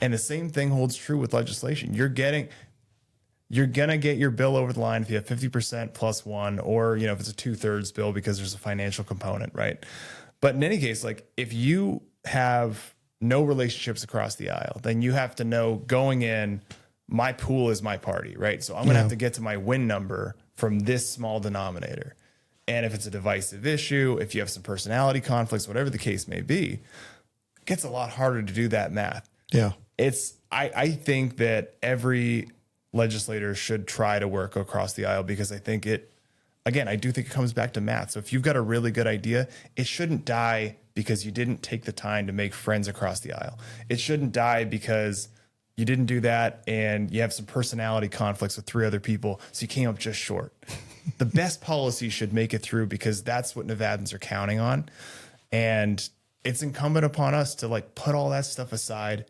And the same thing holds true with legislation. You're going to get your bill over the line if you have 50% plus one, or, if it's a 2/3 bill because there's a financial component, right? But in any case, like if you have no relationships across the aisle, then you have to know going in, my pool is my party, right? So I'm going to have to get to my win number from this small denominator. And if it's a divisive issue, if you have some personality conflicts, whatever the case may be, it gets a lot harder to do that math. Yeah. I think that every legislator should try to work across the aisle, because I think I do think it comes back to math. So if you've got a really good idea, it shouldn't die because you didn't take the time to make friends across the aisle. It shouldn't die because you didn't do that and you have some personality conflicts with 3 other people, so you came up just short. The best policy should make it through, because that's what Nevadans are counting on. And it's incumbent upon us to put all that stuff aside,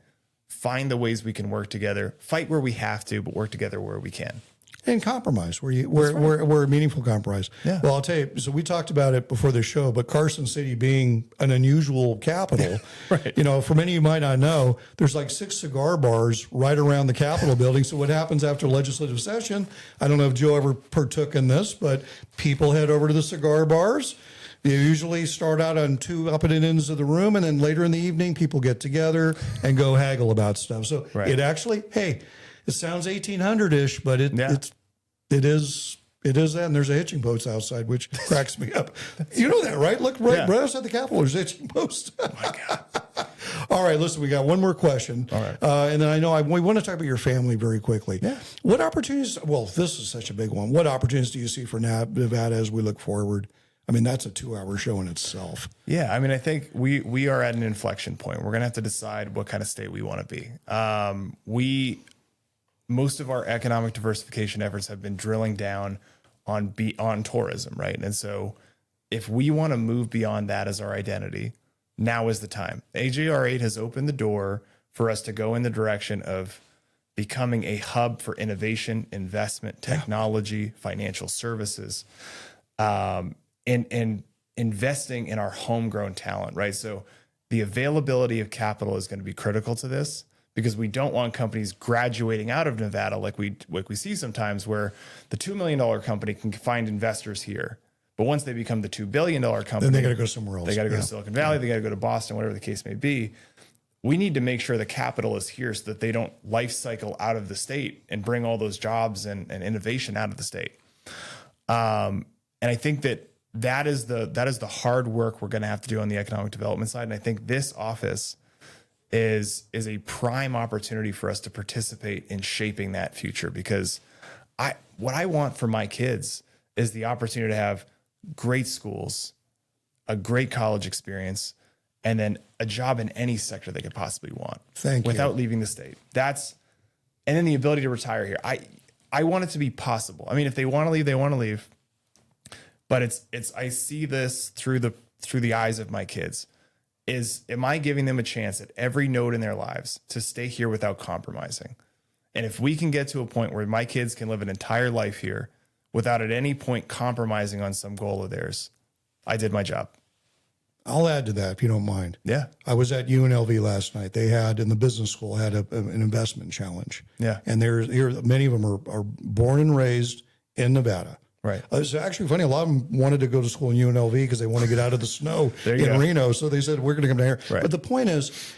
find the ways we can work together, fight where we have to, but work together where we can. And compromise where a meaningful compromise. Yeah. Well, I'll tell you, so we talked about it before the show, but Carson City being an unusual capital, right. For many of you might not know, there's 6 cigar bars right around the Capitol building. So what happens after legislative session, I don't know if Joe ever partook in this, but people head over to the cigar bars. You usually start out on 2 opposite ends of the room, and then later in the evening, people get together and go haggle about stuff. So It actually, it sounds 1800-ish, but it is that, and there's a hitching post outside, which cracks me up. You know that, right? Look right outside the Capitol, there's a hitching post. Oh my God. All right, listen, we got one more question. All right. And then we want to talk about your family very quickly. Yeah. What opportunities, this is such a big one. What opportunities do you see for Nevada as we look forward? I mean, that's a 2-hour show in itself. Yeah, I mean, I think we are at an inflection point. We're going to have to decide what kind of state we want to be. Most of our economic diversification efforts have been drilling down on tourism, right? And so if we want to move beyond that as our identity, now is the time. AJR 8 has opened the door for us to go in the direction of becoming a hub for innovation, investment, technology, financial services, and investing in our homegrown talent, right? So the availability of capital is going to be critical to this, because we don't want companies graduating out of Nevada like we see sometimes, where the $2 million company can find investors here, but once they become the $2 billion company, then they got to go somewhere else. They got to go to Silicon Valley. They got to go to Boston, whatever the case may be. We need to make sure the capital is here so that they don't life cycle out of the state and bring all those jobs and innovation out of the state. And I think that is the hard work we're going to have to do on the economic development side. And I think this office is a prime opportunity for us to participate in shaping that future, because what I want for my kids is the opportunity to have great schools, a great college experience, and then a job in any sector they could possibly want without leaving the state. And then the ability to retire here. I want it to be possible. I mean, if they want to leave, they want to leave. But I see this through the eyes of my kids. Am I giving them a chance at every node in their lives to stay here without compromising? And if we can get to a point where my kids can live an entire life here without at any point compromising on some goal of theirs, I did my job. I'll add to that, if you don't mind. Yeah. I was at UNLV last night. They had, in the business school, had an investment challenge. Yeah. And many of them are born and raised in Nevada. Right. It's actually funny. A lot of them wanted to go to school in UNLV because they want to get out of the snow in Reno. So they said, we're going to come down here. Right. But the point is,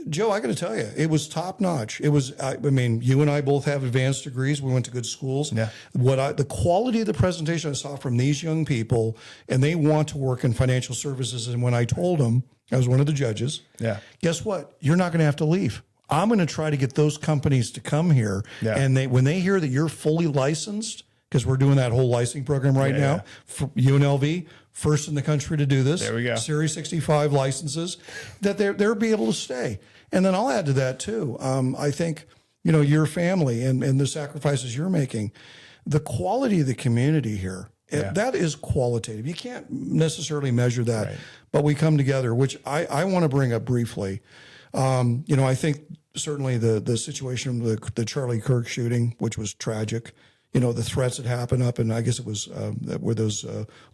Joe, I got to tell you, it was top notch. It was, I mean, you and I both have advanced degrees. We went to good schools. Yeah. The quality of the presentation I saw from these young people, and they want to work in financial services. And when I told them, I was one of the judges. Yeah. Guess what? You're not going to have to leave. I'm going to try to get those companies to come here. Yeah. And when they hear that you're fully licensed, because we're doing that whole licensing program right now for UNLV, first in the country to do this. There we go. Series 65 licenses, that they'll be able to stay. And then I'll add to that too. I think, your family and the sacrifices you're making, the quality of the community here, that is qualitative. You can't necessarily measure that, but we come together, which I want to bring up briefly. I think certainly the situation of the Charlie Kirk shooting, which was tragic, the threats that happened up, and I guess it was where those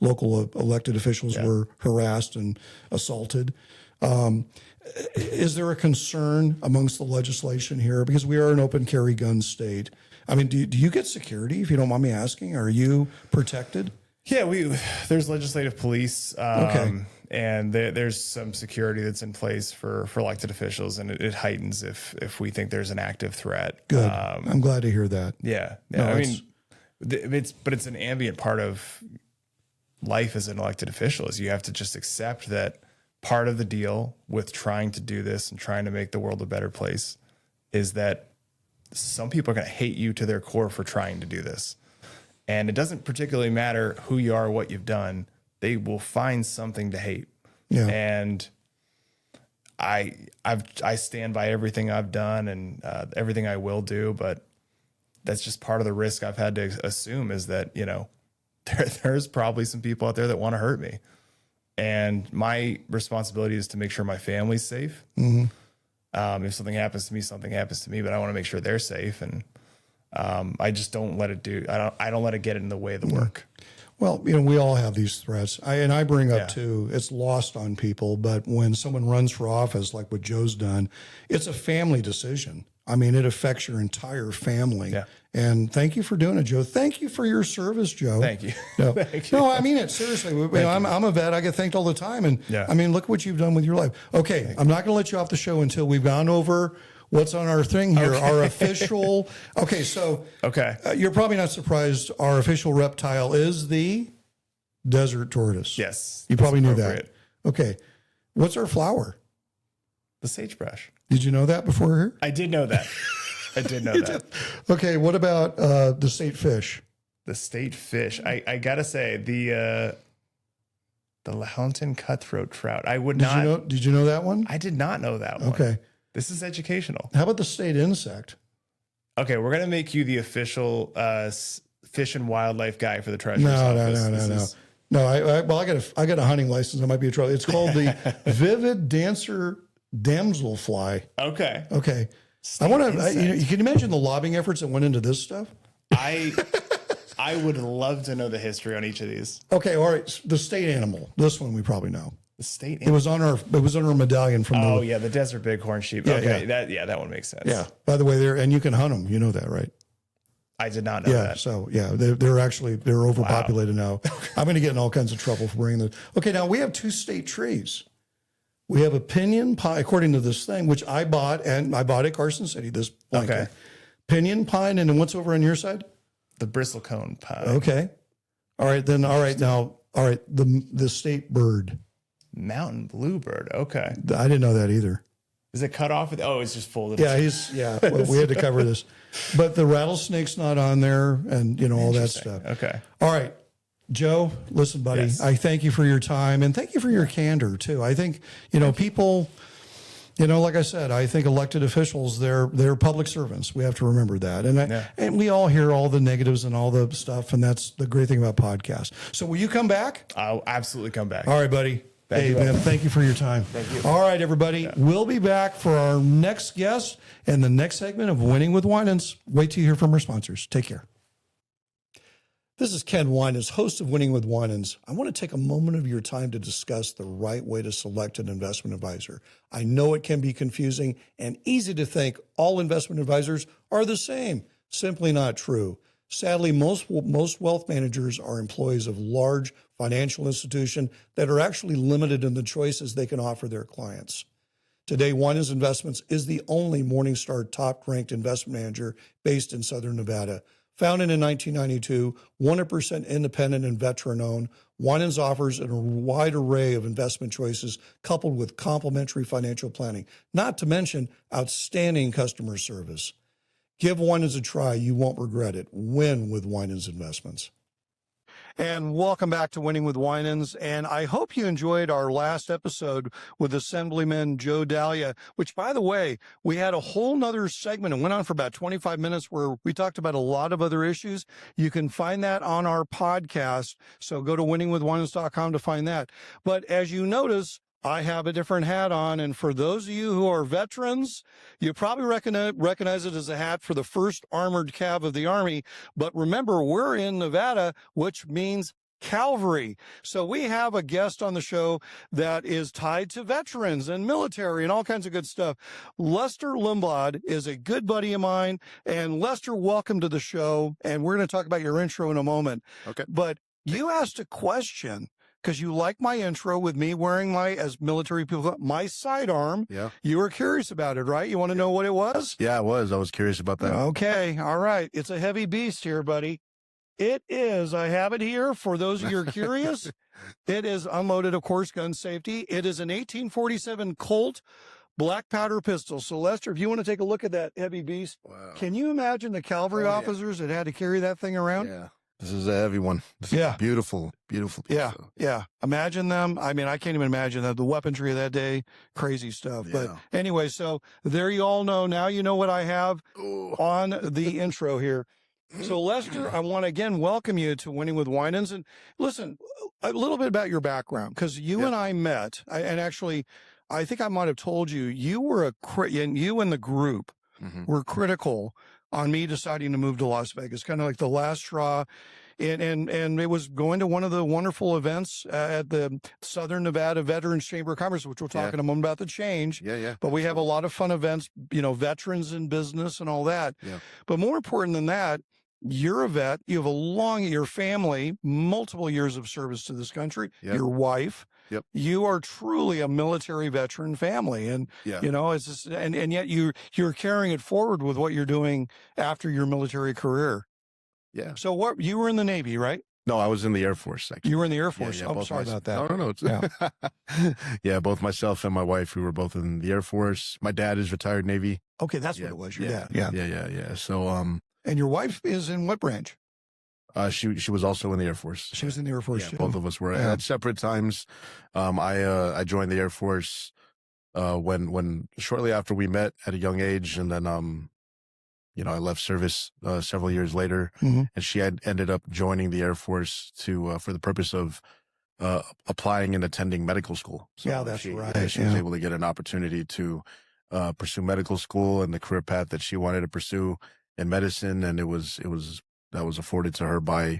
local elected officials were harassed and assaulted. Is there a concern amongst the legislation here? Because we are an open carry gun state. I mean, do you get security, if you don't mind me asking? Are you protected? Yeah, there's legislative police. And there's some security that's in place for elected officials, and it heightens if we think there's an active threat. Good. I'm glad to hear that. Yeah. I mean, it's an ambient part of life as an elected official, is you have to just accept that part of the deal with trying to do this and trying to make the world a better place is that some people are going to hate you to their core for trying to do this. And it doesn't particularly matter who you are, what you've done. They will find something to hate. Yeah. And I stand by everything I've done and everything I will do, but that's just part of the risk I've had to assume is that, you know, there's probably some people out there that want to hurt me. And my responsibility is to make sure my family's safe. Mm-hmm. If something happens to me, something happens to me, but I want to make sure they're safe. And I just don't let it I don't let it get in the way of the work. Well, you know, we all have these threats. I bring up too, it's lost on people, but when someone runs for office, like what Joe's done, it's a family decision. I mean, it affects your entire family. Yeah. And thank you for doing it, Joe. Thank you for your service, Joe. Thank you. No, Thank you. No, I mean it seriously. You know, I'm a vet. I get thanked all the time. And I mean, look what you've done with your life. Okay, I'm not going to let you off the show until we've gone over what's on our thing here, our official. Okay, so you're probably not surprised. Our official reptile is the desert tortoise. Yes. You probably knew that. Okay. What's our flower? The sagebrush. Did you know that before here? I did know that. I did know that. Okay. What about the state fish? The state fish. I got to say, the Lahountain cutthroat trout. Did you know that one? I did not know that one. Okay. This is educational. How about the state insect? Okay, we're gonna make you the official fish and wildlife guy for the Treasurer's Office. No. I got a hunting license. That might be a trouble. It's called the Vivid Dancer Damselfly. Okay. I want to. You can imagine the lobbying efforts that went into this stuff. I would love to know the history on each of these. Okay, all right. The state animal. This one we probably know. The state animal. It was on our medallion from. The desert bighorn sheep. Okay, that one makes sense. Yeah. By the way, and you can hunt them. You know that, right? I did not know that. So they're overpopulated now. I'm going to get in all kinds of trouble for bringing those. Okay, now we have two state trees. We have a pinyon pine, according to this thing, which I bought at Carson City. This blanket. Okay. Pinyon pine, and then what's over on your side? The bristlecone pine. Okay. All right. The state bird. Mountain bluebird. Okay. I didn't know that either. Is it cut off? It's just folded. Yeah, well, we had to cover this. But the rattlesnake's not on there and, all that stuff. Okay. All right. Joe, listen, buddy, yes. I thank you for your time and thank you for your candor, too. I think, people, like I said, I think elected officials, they're public servants. We have to remember that. And we all hear all the negatives and all the stuff, and that's the great thing about podcasts. So will you come back? I'll absolutely come back. All right, buddy. Thank you for your time. Thank you. All right, everybody. Yeah. We'll be back for our next guest and the next segment of Winning with Winans. Wait till you hear from our sponsors. Take care. This is Ken Winans, host of Winning with Winans. I want to take a moment of your time to discuss the right way to select an investment advisor. I know it can be confusing and easy to think all investment advisors are the same. Simply not true. Sadly, most wealth managers are employees of large financial institutions that are actually limited in the choices they can offer their clients. Today, Winans Investments is the only Morningstar top-ranked investment manager based in Southern Nevada. Founded in 1992, 100% independent and veteran-owned, Winans offers a wide array of investment choices coupled with complimentary financial planning, not to mention outstanding customer service. Give Winans a try. You won't regret it. Win with Winans Investments. And welcome back to Winning with Winans. And I hope you enjoyed our last episode with Assemblyman Joe Dalia, which, by the way, we had a whole nother segment. It went on for about 25 minutes where we talked about a lot of other issues. You can find that on our podcast. So go to winningwithwinans.com to find that. But as you notice, I have a different hat on, and for those of you who are veterans, you probably recognize it as a hat for the 1st Armored Cav of the Army. But remember, we're in Nevada, which means cavalry. So we have a guest on the show that is tied to veterans and military and all kinds of good stuff. Lester Lumbad is a good buddy of mine. And Lester, welcome to the show. And we're going to talk about your intro in a moment. Okay. But you asked a question, because you like my intro with me wearing as military people, my sidearm. Yeah. You were curious about it, right? You want to know what it was? Yeah, I was. I was curious about that. Okay. All right. It's a heavy beast here, buddy. It is. I have it here for those of you who are curious. It is unloaded, of course, gun safety. It is an 1847 Colt black powder pistol. So Lester, if you want to take a look at that heavy beast, Wow. can you imagine the cavalry officers that had to carry that thing around? Yeah. This is a heavy one. This is beautiful, beautiful piece. Yeah. So. Yeah. Imagine them. I mean, I can't even imagine that. The weaponry of that day, crazy stuff. Yeah. But anyway, so there you all know. Now you know what I have on the intro here. So Lester, I want to again welcome you to Winning with Winans. And listen, a little bit about your background, because you and I met, and actually, I think I might have told you, you were you and the group were critical on me deciding to move to Las Vegas, kind of like the last straw. And it was going to one of the wonderful events at the Southern Nevada Veterans Chamber of Commerce, which we'll talk in a moment about the change. Yeah. But we have a lot of fun events, veterans in business and all that. Yeah. But more important than that, you're a vet. You have your family, multiple years of service to this country. Yep. Your wife. Yep. You are truly a military veteran family. And, it's just, and yet you're carrying it forward with what you're doing after your military career. Yeah. So you were in the Navy, right? No, I was in the Air Force, actually. You were in the Air Force. I'm sorry about that. No. Yeah, both myself and my wife, we were both in the Air Force. My dad is retired Navy. Okay, that's what it was. Your dad. Yeah. So, and your wife is in what branch? She was also in the Air Force. She was in the Air Force. Yeah, both of us were at separate times. I joined the Air Force when shortly after we met at a young age, and then I left service several years later, and she had ended up joining the Air Force for the purpose of applying and attending medical school. So that's right. She was able to get an opportunity to pursue medical school and the career path that she wanted to pursue in medicine, and that was afforded to her by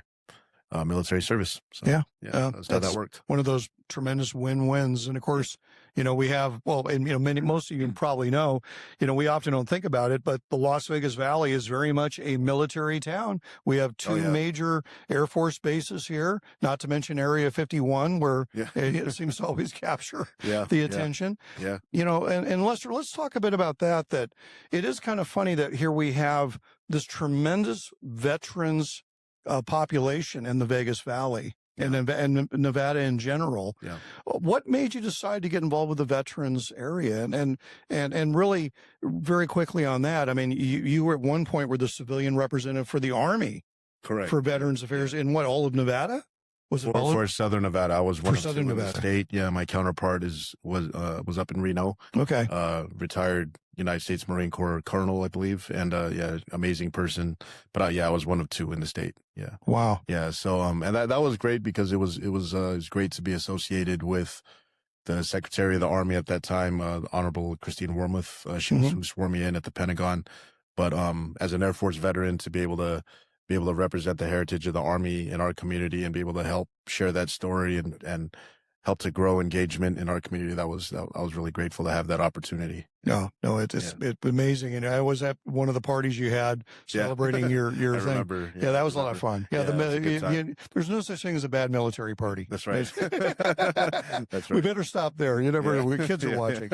military service. So, that's how that worked. One of those tremendous win-wins. And of course, we have, most of you probably know, we often don't think about it, but the Las Vegas Valley is very much a military town. We have two major Air Force bases here, not to mention Area 51, where it seems to always capture the attention. Yeah. And Lester, let's talk a bit about that it is kind of funny that here we have this tremendous veterans population in the Vegas Valley and Nevada in general. Yeah. What made you decide to get involved with the veterans area? And really very quickly on that, I mean, you were at one point were the civilian representative for the Army. Correct. For Veterans Affairs in all of Nevada? Was it for Southern Nevada? I was one of Southern Nevada. The state. Yeah, my counterpart was up in Reno. Okay. Retired United States Marine Corps colonel, I believe, and amazing person. But I was one of two in the state. Yeah. Wow. Yeah. So and that was great because it was great to be associated with the Secretary of the Army at that time, Honorable Christine Wormuth. She was who swore me in at the Pentagon. But as an Air Force veteran, to be able to represent the heritage of the Army in our community and be able to help share that story and help to grow engagement in our community. I was really grateful to have that opportunity. No, it's amazing. And I was at one of the parties you had celebrating your thing. Remember, that was a lot of fun. There's no such thing as a bad military party. That's right. That's right. We better stop there. You never know. Kids are watching.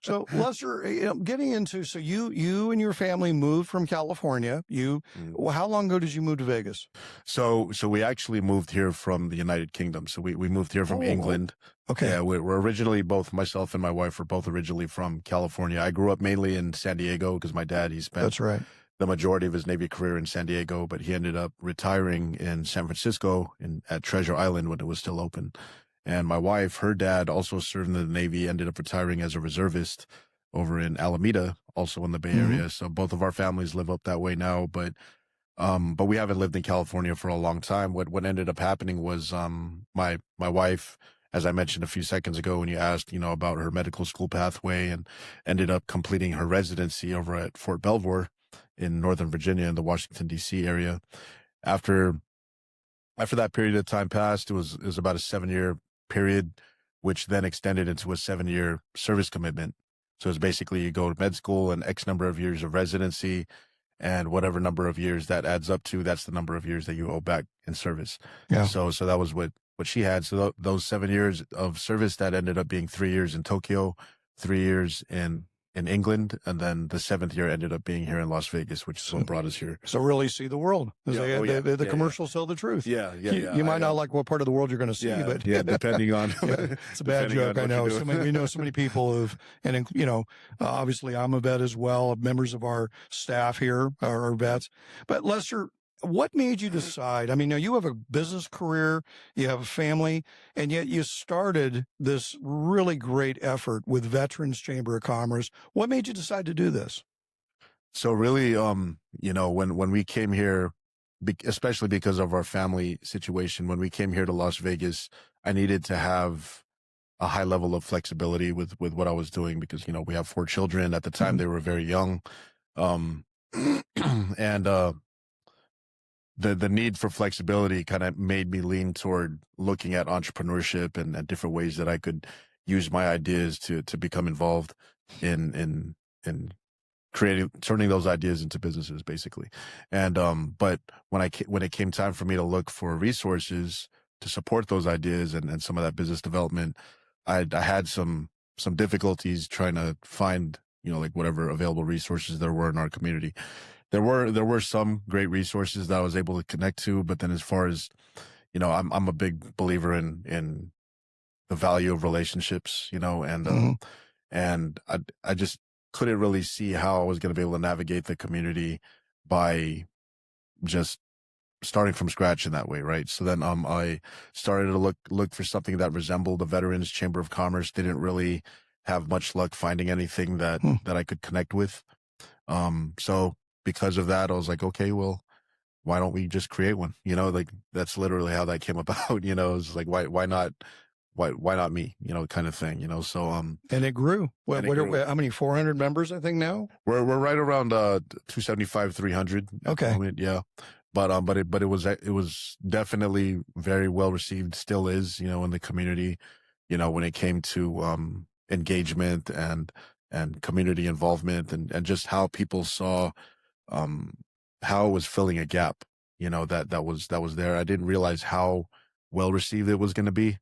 So Lester, getting into, so you and your family moved from California. How long ago did you move to Vegas? So we actually moved here from the United Kingdom. So we moved here from England. Okay. Yeah, we're originally, both myself and my wife were both originally from California. I grew up mainly in San Diego because my dad, he spent the majority of his Navy career in San Diego, but he ended up retiring in San Francisco at Treasure Island when it was still open. And my wife, her dad also served in the Navy, ended up retiring as a reservist over in Alameda, also in the Bay Area. So both of our families live up that way now, but we haven't lived in California for a long time. What ended up happening was my wife, as I mentioned a few seconds ago when you asked, about her medical school pathway, and ended up completing her residency over at Fort Belvoir in Northern Virginia in the Washington, D.C. area. After that period of time passed, it was about a 7-year period, which then extended into a 7-year service commitment. So it's basically you go to med school and X number of years of residency, and whatever number of years that adds up to, that's the number of years that you owe back in service. Yeah. So that was what she had. So those 7 years of service, that ended up being 3 years in Tokyo, 3 years in in England, and then the 7th year ended up being here in Las Vegas, which is what brought us here. So really see the world. Yeah, The commercials tell the truth. You might not like what part of the world you're going to see, but depending on. It's a bad joke, I know. We know so many people who've, and obviously I'm a vet as well. Members of our staff here are vets. But Lester, what made you decide? I mean, now you have a business career, you have a family, and yet you started this really great effort with Veterans Chamber of Commerce. What made you decide to do this? So really, when we came here, especially because of our family situation, when we came here to Las Vegas, I needed to have a high level of flexibility with what I was doing because, we have 4 children. At the time, they were very young. And the need for flexibility kind of made me lean toward looking at entrepreneurship and different ways that I could use my ideas to become involved in turning those ideas into businesses, basically. And but when it came time for me to look for resources to support those ideas and some of that business development, I had some difficulties trying to find whatever available resources there were in our community. There were some great resources that I was able to connect to, but then as far as, I'm a big believer in the value of relationships, and I just couldn't really see how I was going to be able to navigate the community by just starting from scratch in that way, right? So then I started to look for something that resembled the Veterans Chamber of Commerce. Didn't really have much luck finding anything that I could connect with. So because of that, I was like, okay, well, why don't we just create one? That's literally how that came about. It's like, why not me? Kind of thing. So and it grew. How many? 400 members, I think now. We're right around 275, 300. Okay. Yeah. But it was definitely very well received. Still is, in the community. When it came to engagement and community involvement and just how people saw how it was filling a gap, that was there. I didn't realize how well received it was going to be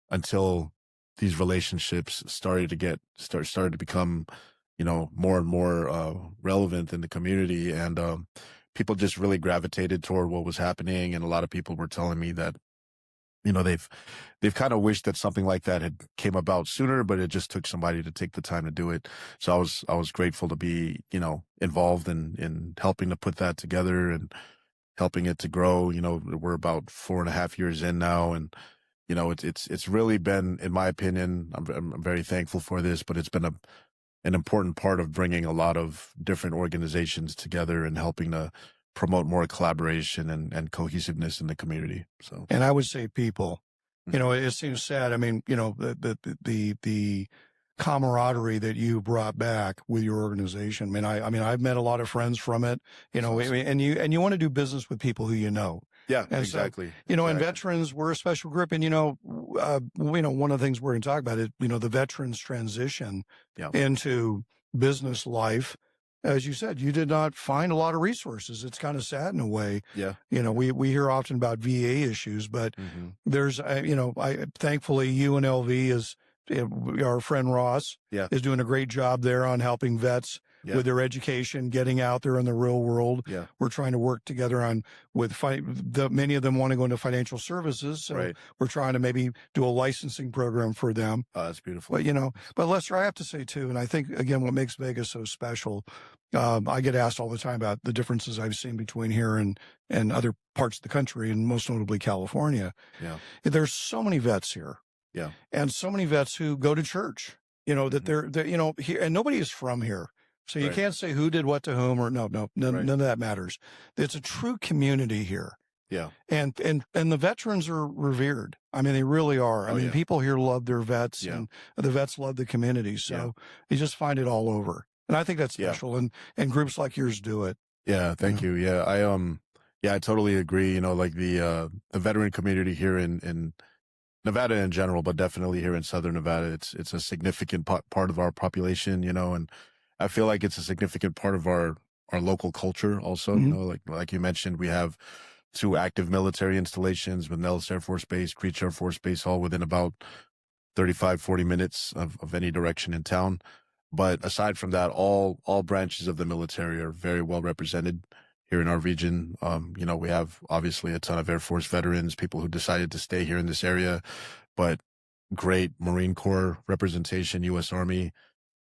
until these relationships started to become, more and more relevant in the community, and people just really gravitated toward what was happening. And a lot of people were telling me that, they've kind of wished that something like that had came about sooner, but it just took somebody to take the time to do it. So I was grateful to be, involved in helping to put that together and helping it to grow. We're about 4.5 years in now, and it's really been, in my opinion, I'm very thankful for this, but it's been an important part of bringing a lot of different organizations together and helping to promote more collaboration and cohesiveness in the community. So, and I would say people, it seems sad. I mean, the camaraderie that you brought back with your organization. I mean, I've met a lot of friends from it, and you want to do business with people who Yeah, and exactly. So, and veterans, we're a special group. And, one of the things we're going to talk about is, the veterans transition into business life. As you said, you did not find a lot of resources. It's kind of sad in a way. Yeah. We hear often about VA issues, but there's, thankfully UNLV is, our friend Ross is doing a great job there on helping vets with their education, getting out there in the real world. Yeah. We're trying to work together many of them want to go into financial services. So we're trying to maybe do a licensing program for them. Oh, that's beautiful. But Lester, I have to say too, and I think again, what makes Vegas so special, I get asked all the time about the differences I've seen between here and other parts of the country, and most notably California. Yeah. There's so many vets here. Yeah. And so many vets who go to church, that they're here, and nobody is from here. So you can't say who did what to whom, or none of that matters. It's a true community here. Yeah. And the veterans are revered. I mean, they really are. I mean, people here love their vets, and the vets love the community. So you just find it all over. And I think that's special. And groups like yours do it. Yeah. Thank you. Yeah. I totally agree. Like the veteran community here in Nevada in general, but definitely here in Southern Nevada, it's a significant part of our population, and I feel like it's a significant part of our local culture also. Like you mentioned, we have 2 active military installations with Nellis Air Force Base, Creech Air Force Base, all within about 35, 40 minutes of any direction in town. But aside from that, all branches of the military are very well represented here in our region. You know, we have obviously a ton of Air Force veterans, people who decided to stay here in this area, but great Marine Corps representation, U.S. Army.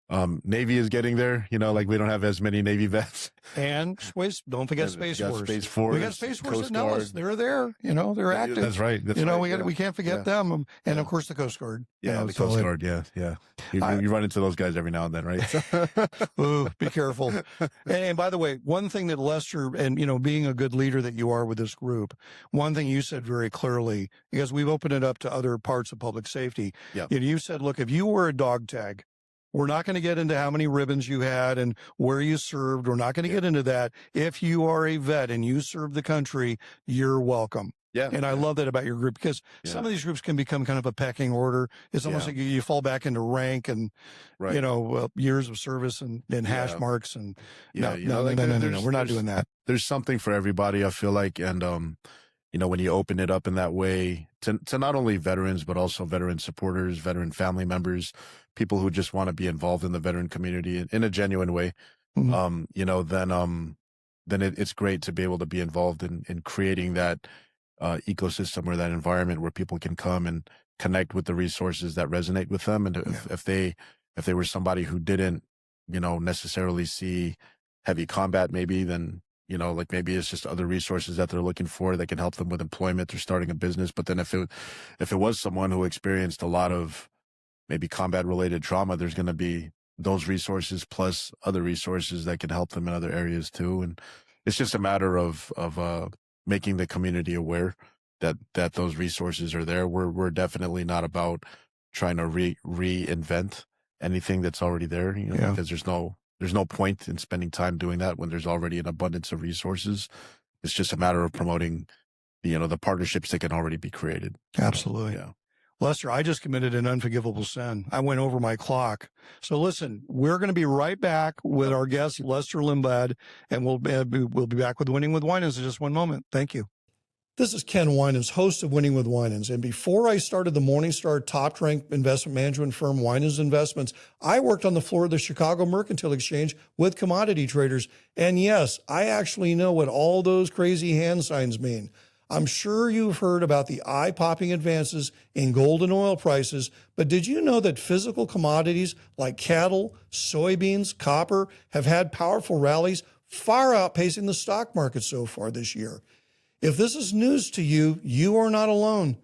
Navy is getting there, you know, like we don't have as many Navy vets. And don't forget Space Force. Space Force. We got Space Force Coast at Nellis. Guard. They're there, you know, they're active. That's right. You know, we can't forget them. And of course the Coast Guard. Yeah, the Coast Guard. Yeah. You run into those guys every now and then, right? Ooh, be careful. And by the way, one thing that Lester, and, you know, being a good leader that you are with this group, one thing you said very clearly, because we've opened it up to other parts of public safety. Yeah. You said, look, if you were a dog tag, we're not going to get into how many ribbons you had and where you served. We're not going to get into that. If you are a vet and you serve the country, you're welcome. Yeah. And I love that about your group, because some of these groups can become kind of a pecking order. It's almost like you fall back into rank and, you know, years of service and hash marks. And no, we're not doing that. There's something for everybody, I feel like. And, you know, when you open it up in that way to not only veterans, but also veteran supporters, veteran family members, people who just want to be involved in the veteran community in a genuine way, you know, then it's great to be able to be involved in creating that ecosystem or that environment where people can come and connect with the resources that resonate with them. And if they were somebody who didn't, you know, necessarily see heavy combat, maybe, then, you know, like maybe it's just other resources that they're looking for that can help them with employment or starting a business. But then if it was someone who experienced a lot of maybe combat related trauma, there's going to be those resources plus other resources that can help them in other areas too. And it's just a matter of making the community aware that those resources are there. We're definitely not about trying to reinvent anything that's already there, you know, because there's no point in spending time doing that when there's already an abundance of resources. It's just a matter of promoting, you know, the partnerships that can already be created. Absolutely. Yeah. Lester, I just committed an unforgivable sin. I went over my clock. So listen, we're going to be right back with our guest, Lester Lumbad, and we'll be back with Winning with Winans in just one moment. Thank you. This is Ken Winans, host of Winning with Winans. And before I started the Morningstar top-ranked investment management firm, Winans Investments, I worked on the floor of the Chicago Mercantile Exchange with commodity traders. And yes, I actually know what all those crazy hand signs mean. I'm sure you've heard about the eye-popping advances in gold and oil prices, but did you know that physical commodities like cattle, soybeans, copper have had powerful rallies, far outpacing the stock market so far this year? If this is news to you, you are not alone.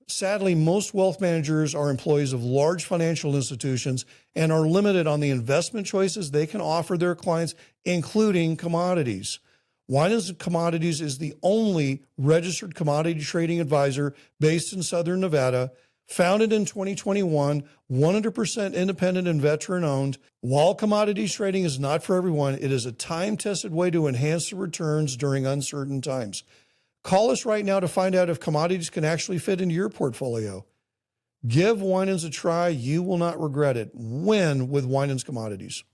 Sadly, most wealth managers are employees of large financial institutions and are limited on the investment choices they can offer their clients, including commodities. Winans Commodities is the only registered commodity trading advisor based in Southern Nevada, founded in 2021, 100% independent and veteran-owned. While commodities trading is not for everyone, it is a time-tested way to enhance the returns during uncertain times. Call us right now to find out if commodities can actually fit into your portfolio. Give Winans a try. You will not regret it. Win with Winans Commodities.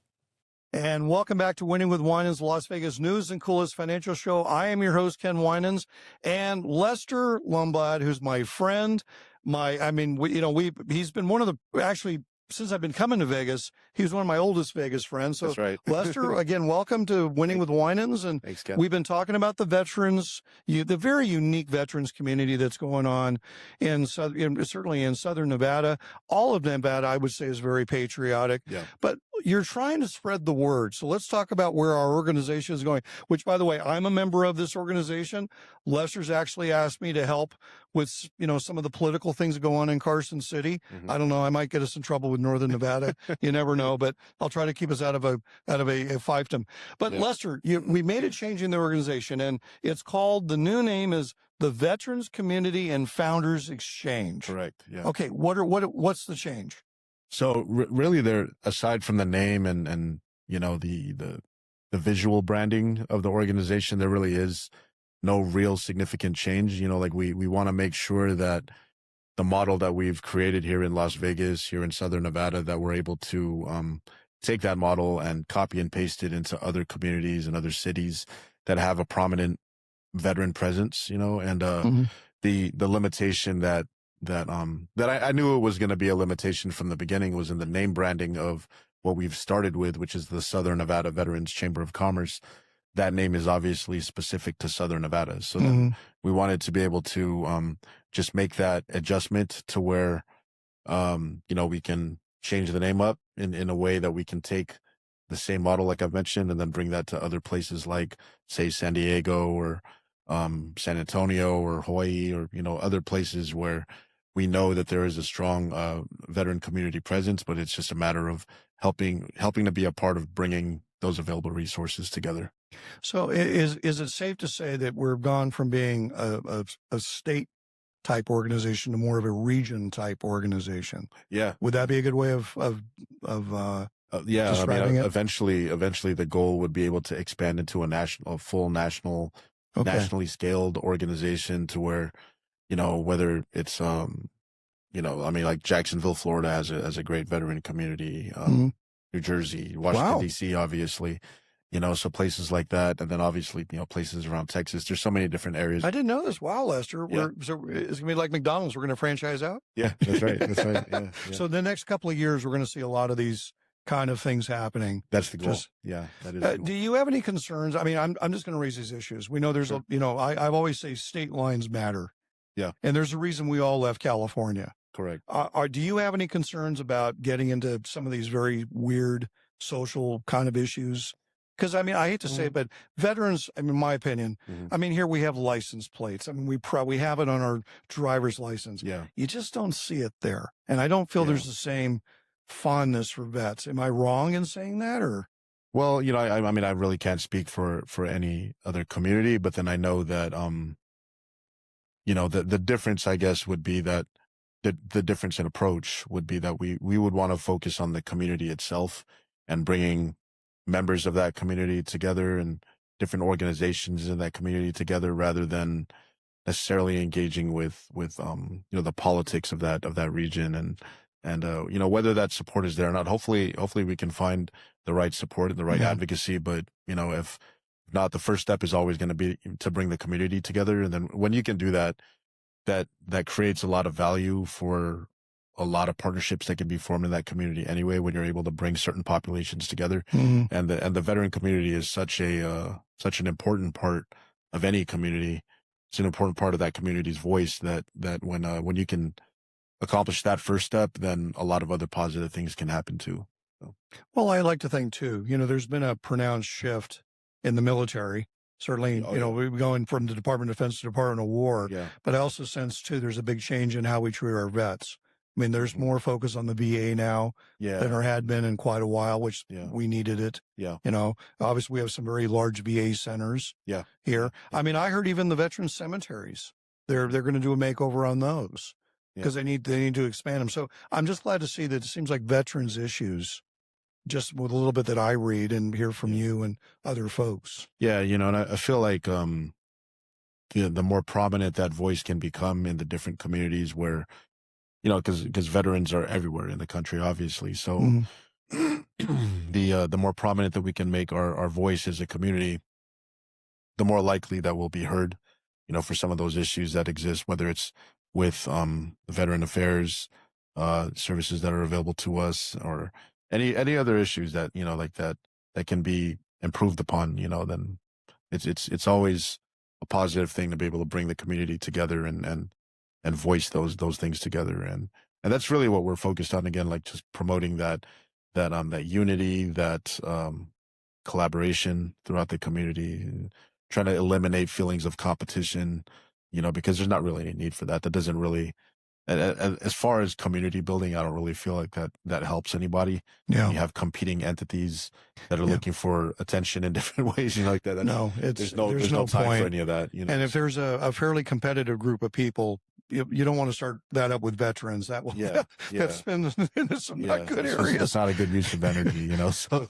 And welcome back to Winning with Winans, Las Vegas news and coolest financial show. I am your host, Ken Winans, and Lester Lumbad, who's my friend. He's been one of the, actually, since I've been coming to Vegas, he's one of my oldest Vegas friends. So, that's right. Lester, again, welcome to Winning with Winans. And thanks, Ken. We've been talking about the veterans, the very unique veterans community that's going on certainly in Southern Nevada. All of Nevada, I would say, is very patriotic. Yeah. But you're trying to spread the word. So let's talk about where our organization is going, which, by the way, I'm a member of this organization. Lester's actually asked me to help with, some of the political things that go on in Carson City. Mm-hmm. I don't know. I might get us in trouble with Northern Nevada. You never know, but I'll try to keep us out of a fiefdom. But Lester, we made a change in the organization, and it's called, the new name is the Veterans Community and Founders Exchange. Correct. Yeah. Okay. What's the change? So really, there, aside from the name and the visual branding of the organization, there really is no real significant change. We want to make sure that the model that we've created here in Las Vegas, here in Southern Nevada, that we're able to take that model and copy and paste it into other communities and other cities that have a prominent veteran presence. The limitation that I knew it was going to be a limitation from the beginning was in the name branding of what we've started with, which is the Southern Nevada Veterans Chamber of Commerce, that name is obviously specific to Southern Nevada. So then we wanted to be able to just make that adjustment to where, we can change the name up in a way that we can take the same model, like I've mentioned, and then bring that to other places like, say, San Diego or San Antonio or Hawaii or, other places where we know that there is a strong veteran community presence, but it's just a matter of helping to be a part of bringing those available resources together. So is it safe to say that we're gone from being a state type organization to more of a region type organization? Yeah. Would that be a good way of yeah, describing it? Eventually the goal would be able to expand into a full nationally scaled organization to where, whether it's, like Jacksonville, Florida has a great veteran community, New Jersey, Washington, D.C., obviously, so places like that. And then obviously, places around Texas. There's so many different areas. I didn't know this. Wow, Lester. Yeah. So it's going to be like McDonald's. We're going to franchise out? Yeah, that's right. That's right. Yeah. So the next couple of years, we're going to see a lot of these kind of things happening. That's the goal. Yeah, that is the goal. Do you have any concerns? I mean, I'm just going to raise these issues. We know there's I've always say state lines matter. Yeah. And there's a reason we all left California. Correct. Do you have any concerns about getting into some of these very weird social kind of issues? Because, I mean, I hate to say it, but veterans, I mean, in my opinion, I mean, here we have license plates. I mean, we have it on our driver's license. Yeah. You just don't see it there. And I don't feel there's the same fondness for vets. Am I wrong in saying that, or? Well, I mean, I really can't speak for any other community, but then I know that, the difference, I guess, would be that the difference in approach would be that we would want to focus on the community itself and bringing members of that community together and different organizations in that community together, rather than necessarily engaging with the politics of that region and whether that support is there or not. Hopefully we can find the right support and the right advocacy, but if not, the first step is always going to be to bring the community together. And then when you can do that creates a lot of value for a lot of partnerships that can be formed in that community anyway, when you're able to bring certain populations together. And the veteran community is such an important part of any community. It's an important part of that community's voice that when you can accomplish that first step, then a lot of other positive things can happen too. So. Well, I like to think too, there's been a pronounced shift in the military. Certainly, we're going from the Department of Defense to Department of War. Yeah. But I also sense too, there's a big change in how we treat our vets. I mean, there's more focus on the VA now than there had been in quite a while, which we needed it. Yeah. Obviously we have some very large VA centers here. Yeah. I mean, I heard even the veteran cemeteries, they're going to do a makeover on those because they need to expand them. So I'm just glad to see that it seems like veterans issues, just with a little bit that I read and hear from you and other folks. Yeah. And I feel like, the more prominent that voice can become in the different communities where, because veterans are everywhere in the country, obviously. So the more prominent that we can make our voice as a community, the more likely that we'll be heard, for some of those issues that exist, whether it's with veteran affairs services that are available to us, or any other issues that, like that can be improved upon, then it's always a positive thing to be able to bring the community together and voice those things together. And that's really what we're focused on. Again, like just promoting that unity, that collaboration throughout the community, and trying to eliminate feelings of competition, because there's not really any need for that. That doesn't really, as far as community building, I don't really feel like that helps anybody. Yeah. You have competing entities that are looking for attention in different ways, like that. No, there's no time point for any of that. And if there's a fairly competitive group of people, you don't want to start that up with veterans. That will that's been in some not good areas. It's not a good use of energy, So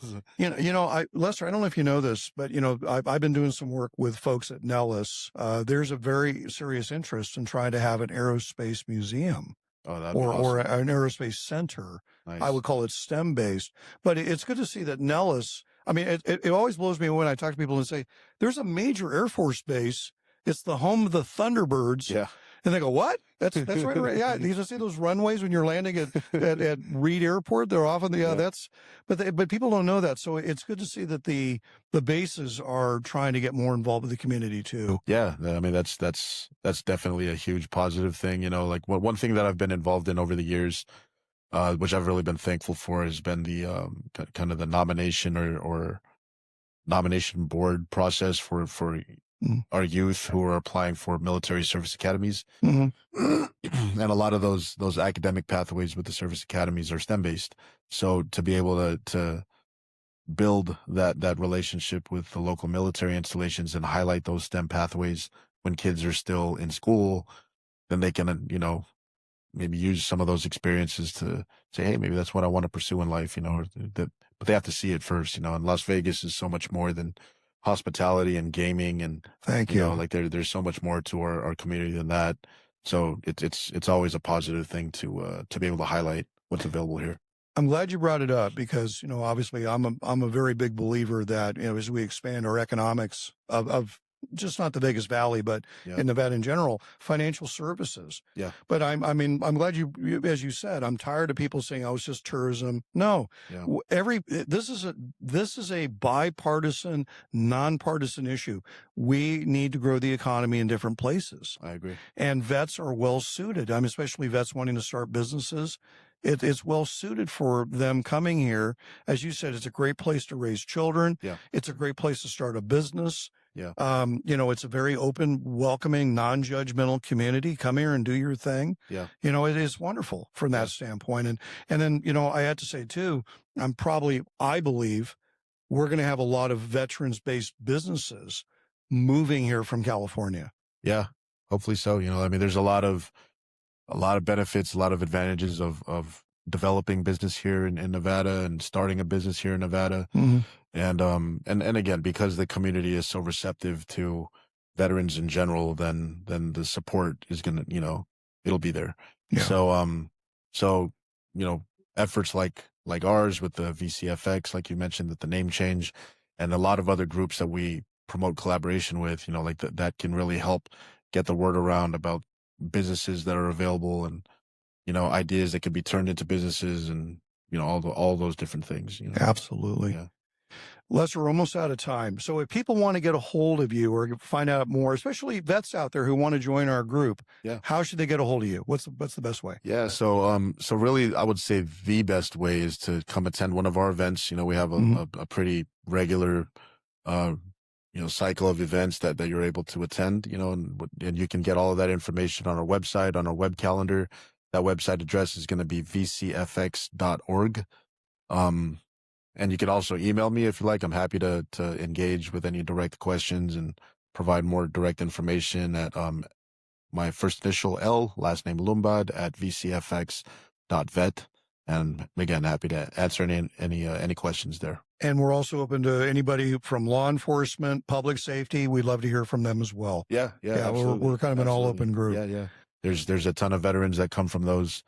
Lester, I don't know if you know this, but I've been doing some work with folks at Nellis. There's a very serious interest in trying to have an aerospace museum. or an aerospace center. Nice. I would call it STEM based, but it's good to see that Nellis. I mean, it always blows me when I talk to people and say there's a major Air Force base. It's the home of the Thunderbirds. Yeah. And they go, what? That's right. Yeah, you just see those runways when you're landing at Reed Airport. They're often but people don't know that. So it's good to see that the bases are trying to get more involved with the community too. Yeah, I mean that's definitely a huge positive thing. Like one thing that I've been involved in over the years, which I've really been thankful for, has been the kind of the nomination or nomination board process for our youth who are applying for military service academies. Mm-hmm. And a lot of those academic pathways with the service academies are STEM based. So to be able to build that relationship with the local military installations and highlight those STEM pathways when kids are still in school, then they can, maybe use some of those experiences to say, hey, maybe that's what I want to pursue in life, but they have to see it first, and Las Vegas is so much more than hospitality and gaming. And like there's so much more to our community than that. So it's always a positive thing to be able to highlight what's available here. I'm glad you brought it up because, obviously I'm a very big believer that, as we expand our economics of just not the Vegas Valley, but in Nevada in general, financial services. Yeah. But I'm glad you, as you said, I'm tired of people saying, oh, it's just tourism. No, this is a bipartisan, nonpartisan issue. We need to grow the economy in different places. I agree. And vets are well suited. Especially vets wanting to start businesses. It's well suited for them coming here. As you said, it's a great place to raise children. Yeah. It's a great place to start a business. Yeah. It's a very open, welcoming, non-judgmental community. Come here and do your thing. Yeah. It is wonderful from that standpoint. And then, I had to say too, I believe we're going to have a lot of veterans-based businesses moving here from California. Yeah. Hopefully so. There's a lot of benefits, a lot of advantages of developing business here in Nevada and starting a business here in Nevada. Mm-hmm. And again, because the community is so receptive to veterans in general, then the support is going to, it'll be there. Yeah. So, efforts like ours with the VCFX, like you mentioned, that the name change, and a lot of other groups that we promote collaboration with, like that can really help get the word around about businesses that are available and, ideas that could be turned into businesses and, all those different things. Absolutely. Yeah. Lester, we're almost out of time. So if people want to get a hold of you or find out more, especially vets out there who want to join our group, how should they get a hold of you? What's the best way? Yeah. So really, I would say the best way is to come attend one of our events. We have a pretty regular, cycle of events that you're able to attend, and you can get all of that information on our website, on our web calendar. That website address is going to be vcfx.org. And you can also email me if you like. I'm happy to engage with any direct questions and provide more direct information at my first initial L, last name Lumbad, at vcfx.vet. And again, happy to answer any questions there. And we're also open to anybody from law enforcement, public safety. We'd love to hear from them as well. Yeah. We're kind of an all open group. Yeah. There's a ton of veterans that come from those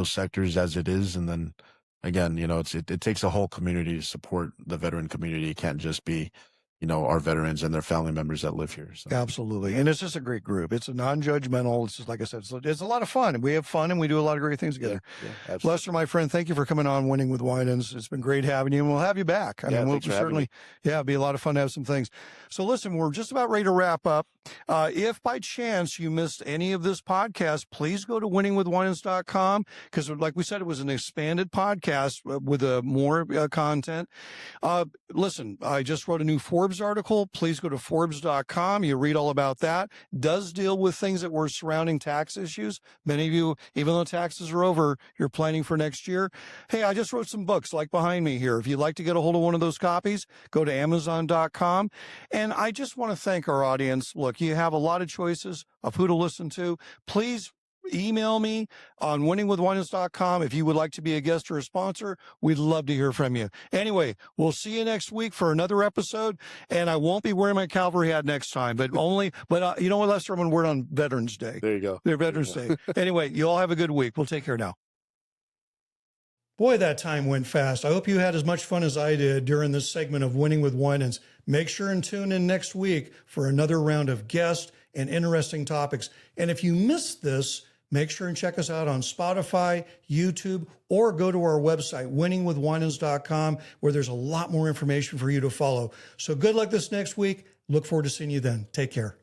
sectors as it is, and then again, it takes a whole community to support the veteran community. It can't just be, our veterans and their family members that live here. So. Absolutely. And it's just a great group. It's a non-judgmental. It's just, like I said, it's a lot of fun. We have fun and we do a lot of great things together. Yeah, Lester, my friend, thank you for coming on Winning with Winans. It's been great having you, and we'll have you back. We'll certainly, it'd be a lot of fun to have some things. So listen, we're just about ready to wrap up. If by chance you missed any of this podcast, please go to winningwithwinans.com, because like we said, it was an expanded podcast with more content. Listen, I just wrote a new Forbes article. Please go to Forbes.com. You read all about that. Does deal with things that were surrounding tax issues. Many of you, even though taxes are over, you're planning for next year. Hey, I just wrote some books like behind me here. If you'd like to get a hold of one of those copies, go to Amazon.com. And I just want to thank our audience. Look, you have a lot of choices of who to listen to. Please email me on winningwithwinans.com if you would like to be a guest or a sponsor. We'd love to hear from you. Anyway, we'll see you next week for another episode, and I won't be wearing my cavalry hat next time, but you know what, Lester, I'm going to wear it on Veterans Day. There you go. Veterans Day. Anyway, you all have a good week. We'll take care now. Boy, that time went fast. I hope you had as much fun as I did during this segment of Winning with Winans. Make sure and tune in next week for another round of guest and interesting topics. And if you missed this, make sure and check us out on Spotify, YouTube, or go to our website, winningwithwinans.com, where there's a lot more information for you to follow. So good luck this next week. Look forward to seeing you then. Take care.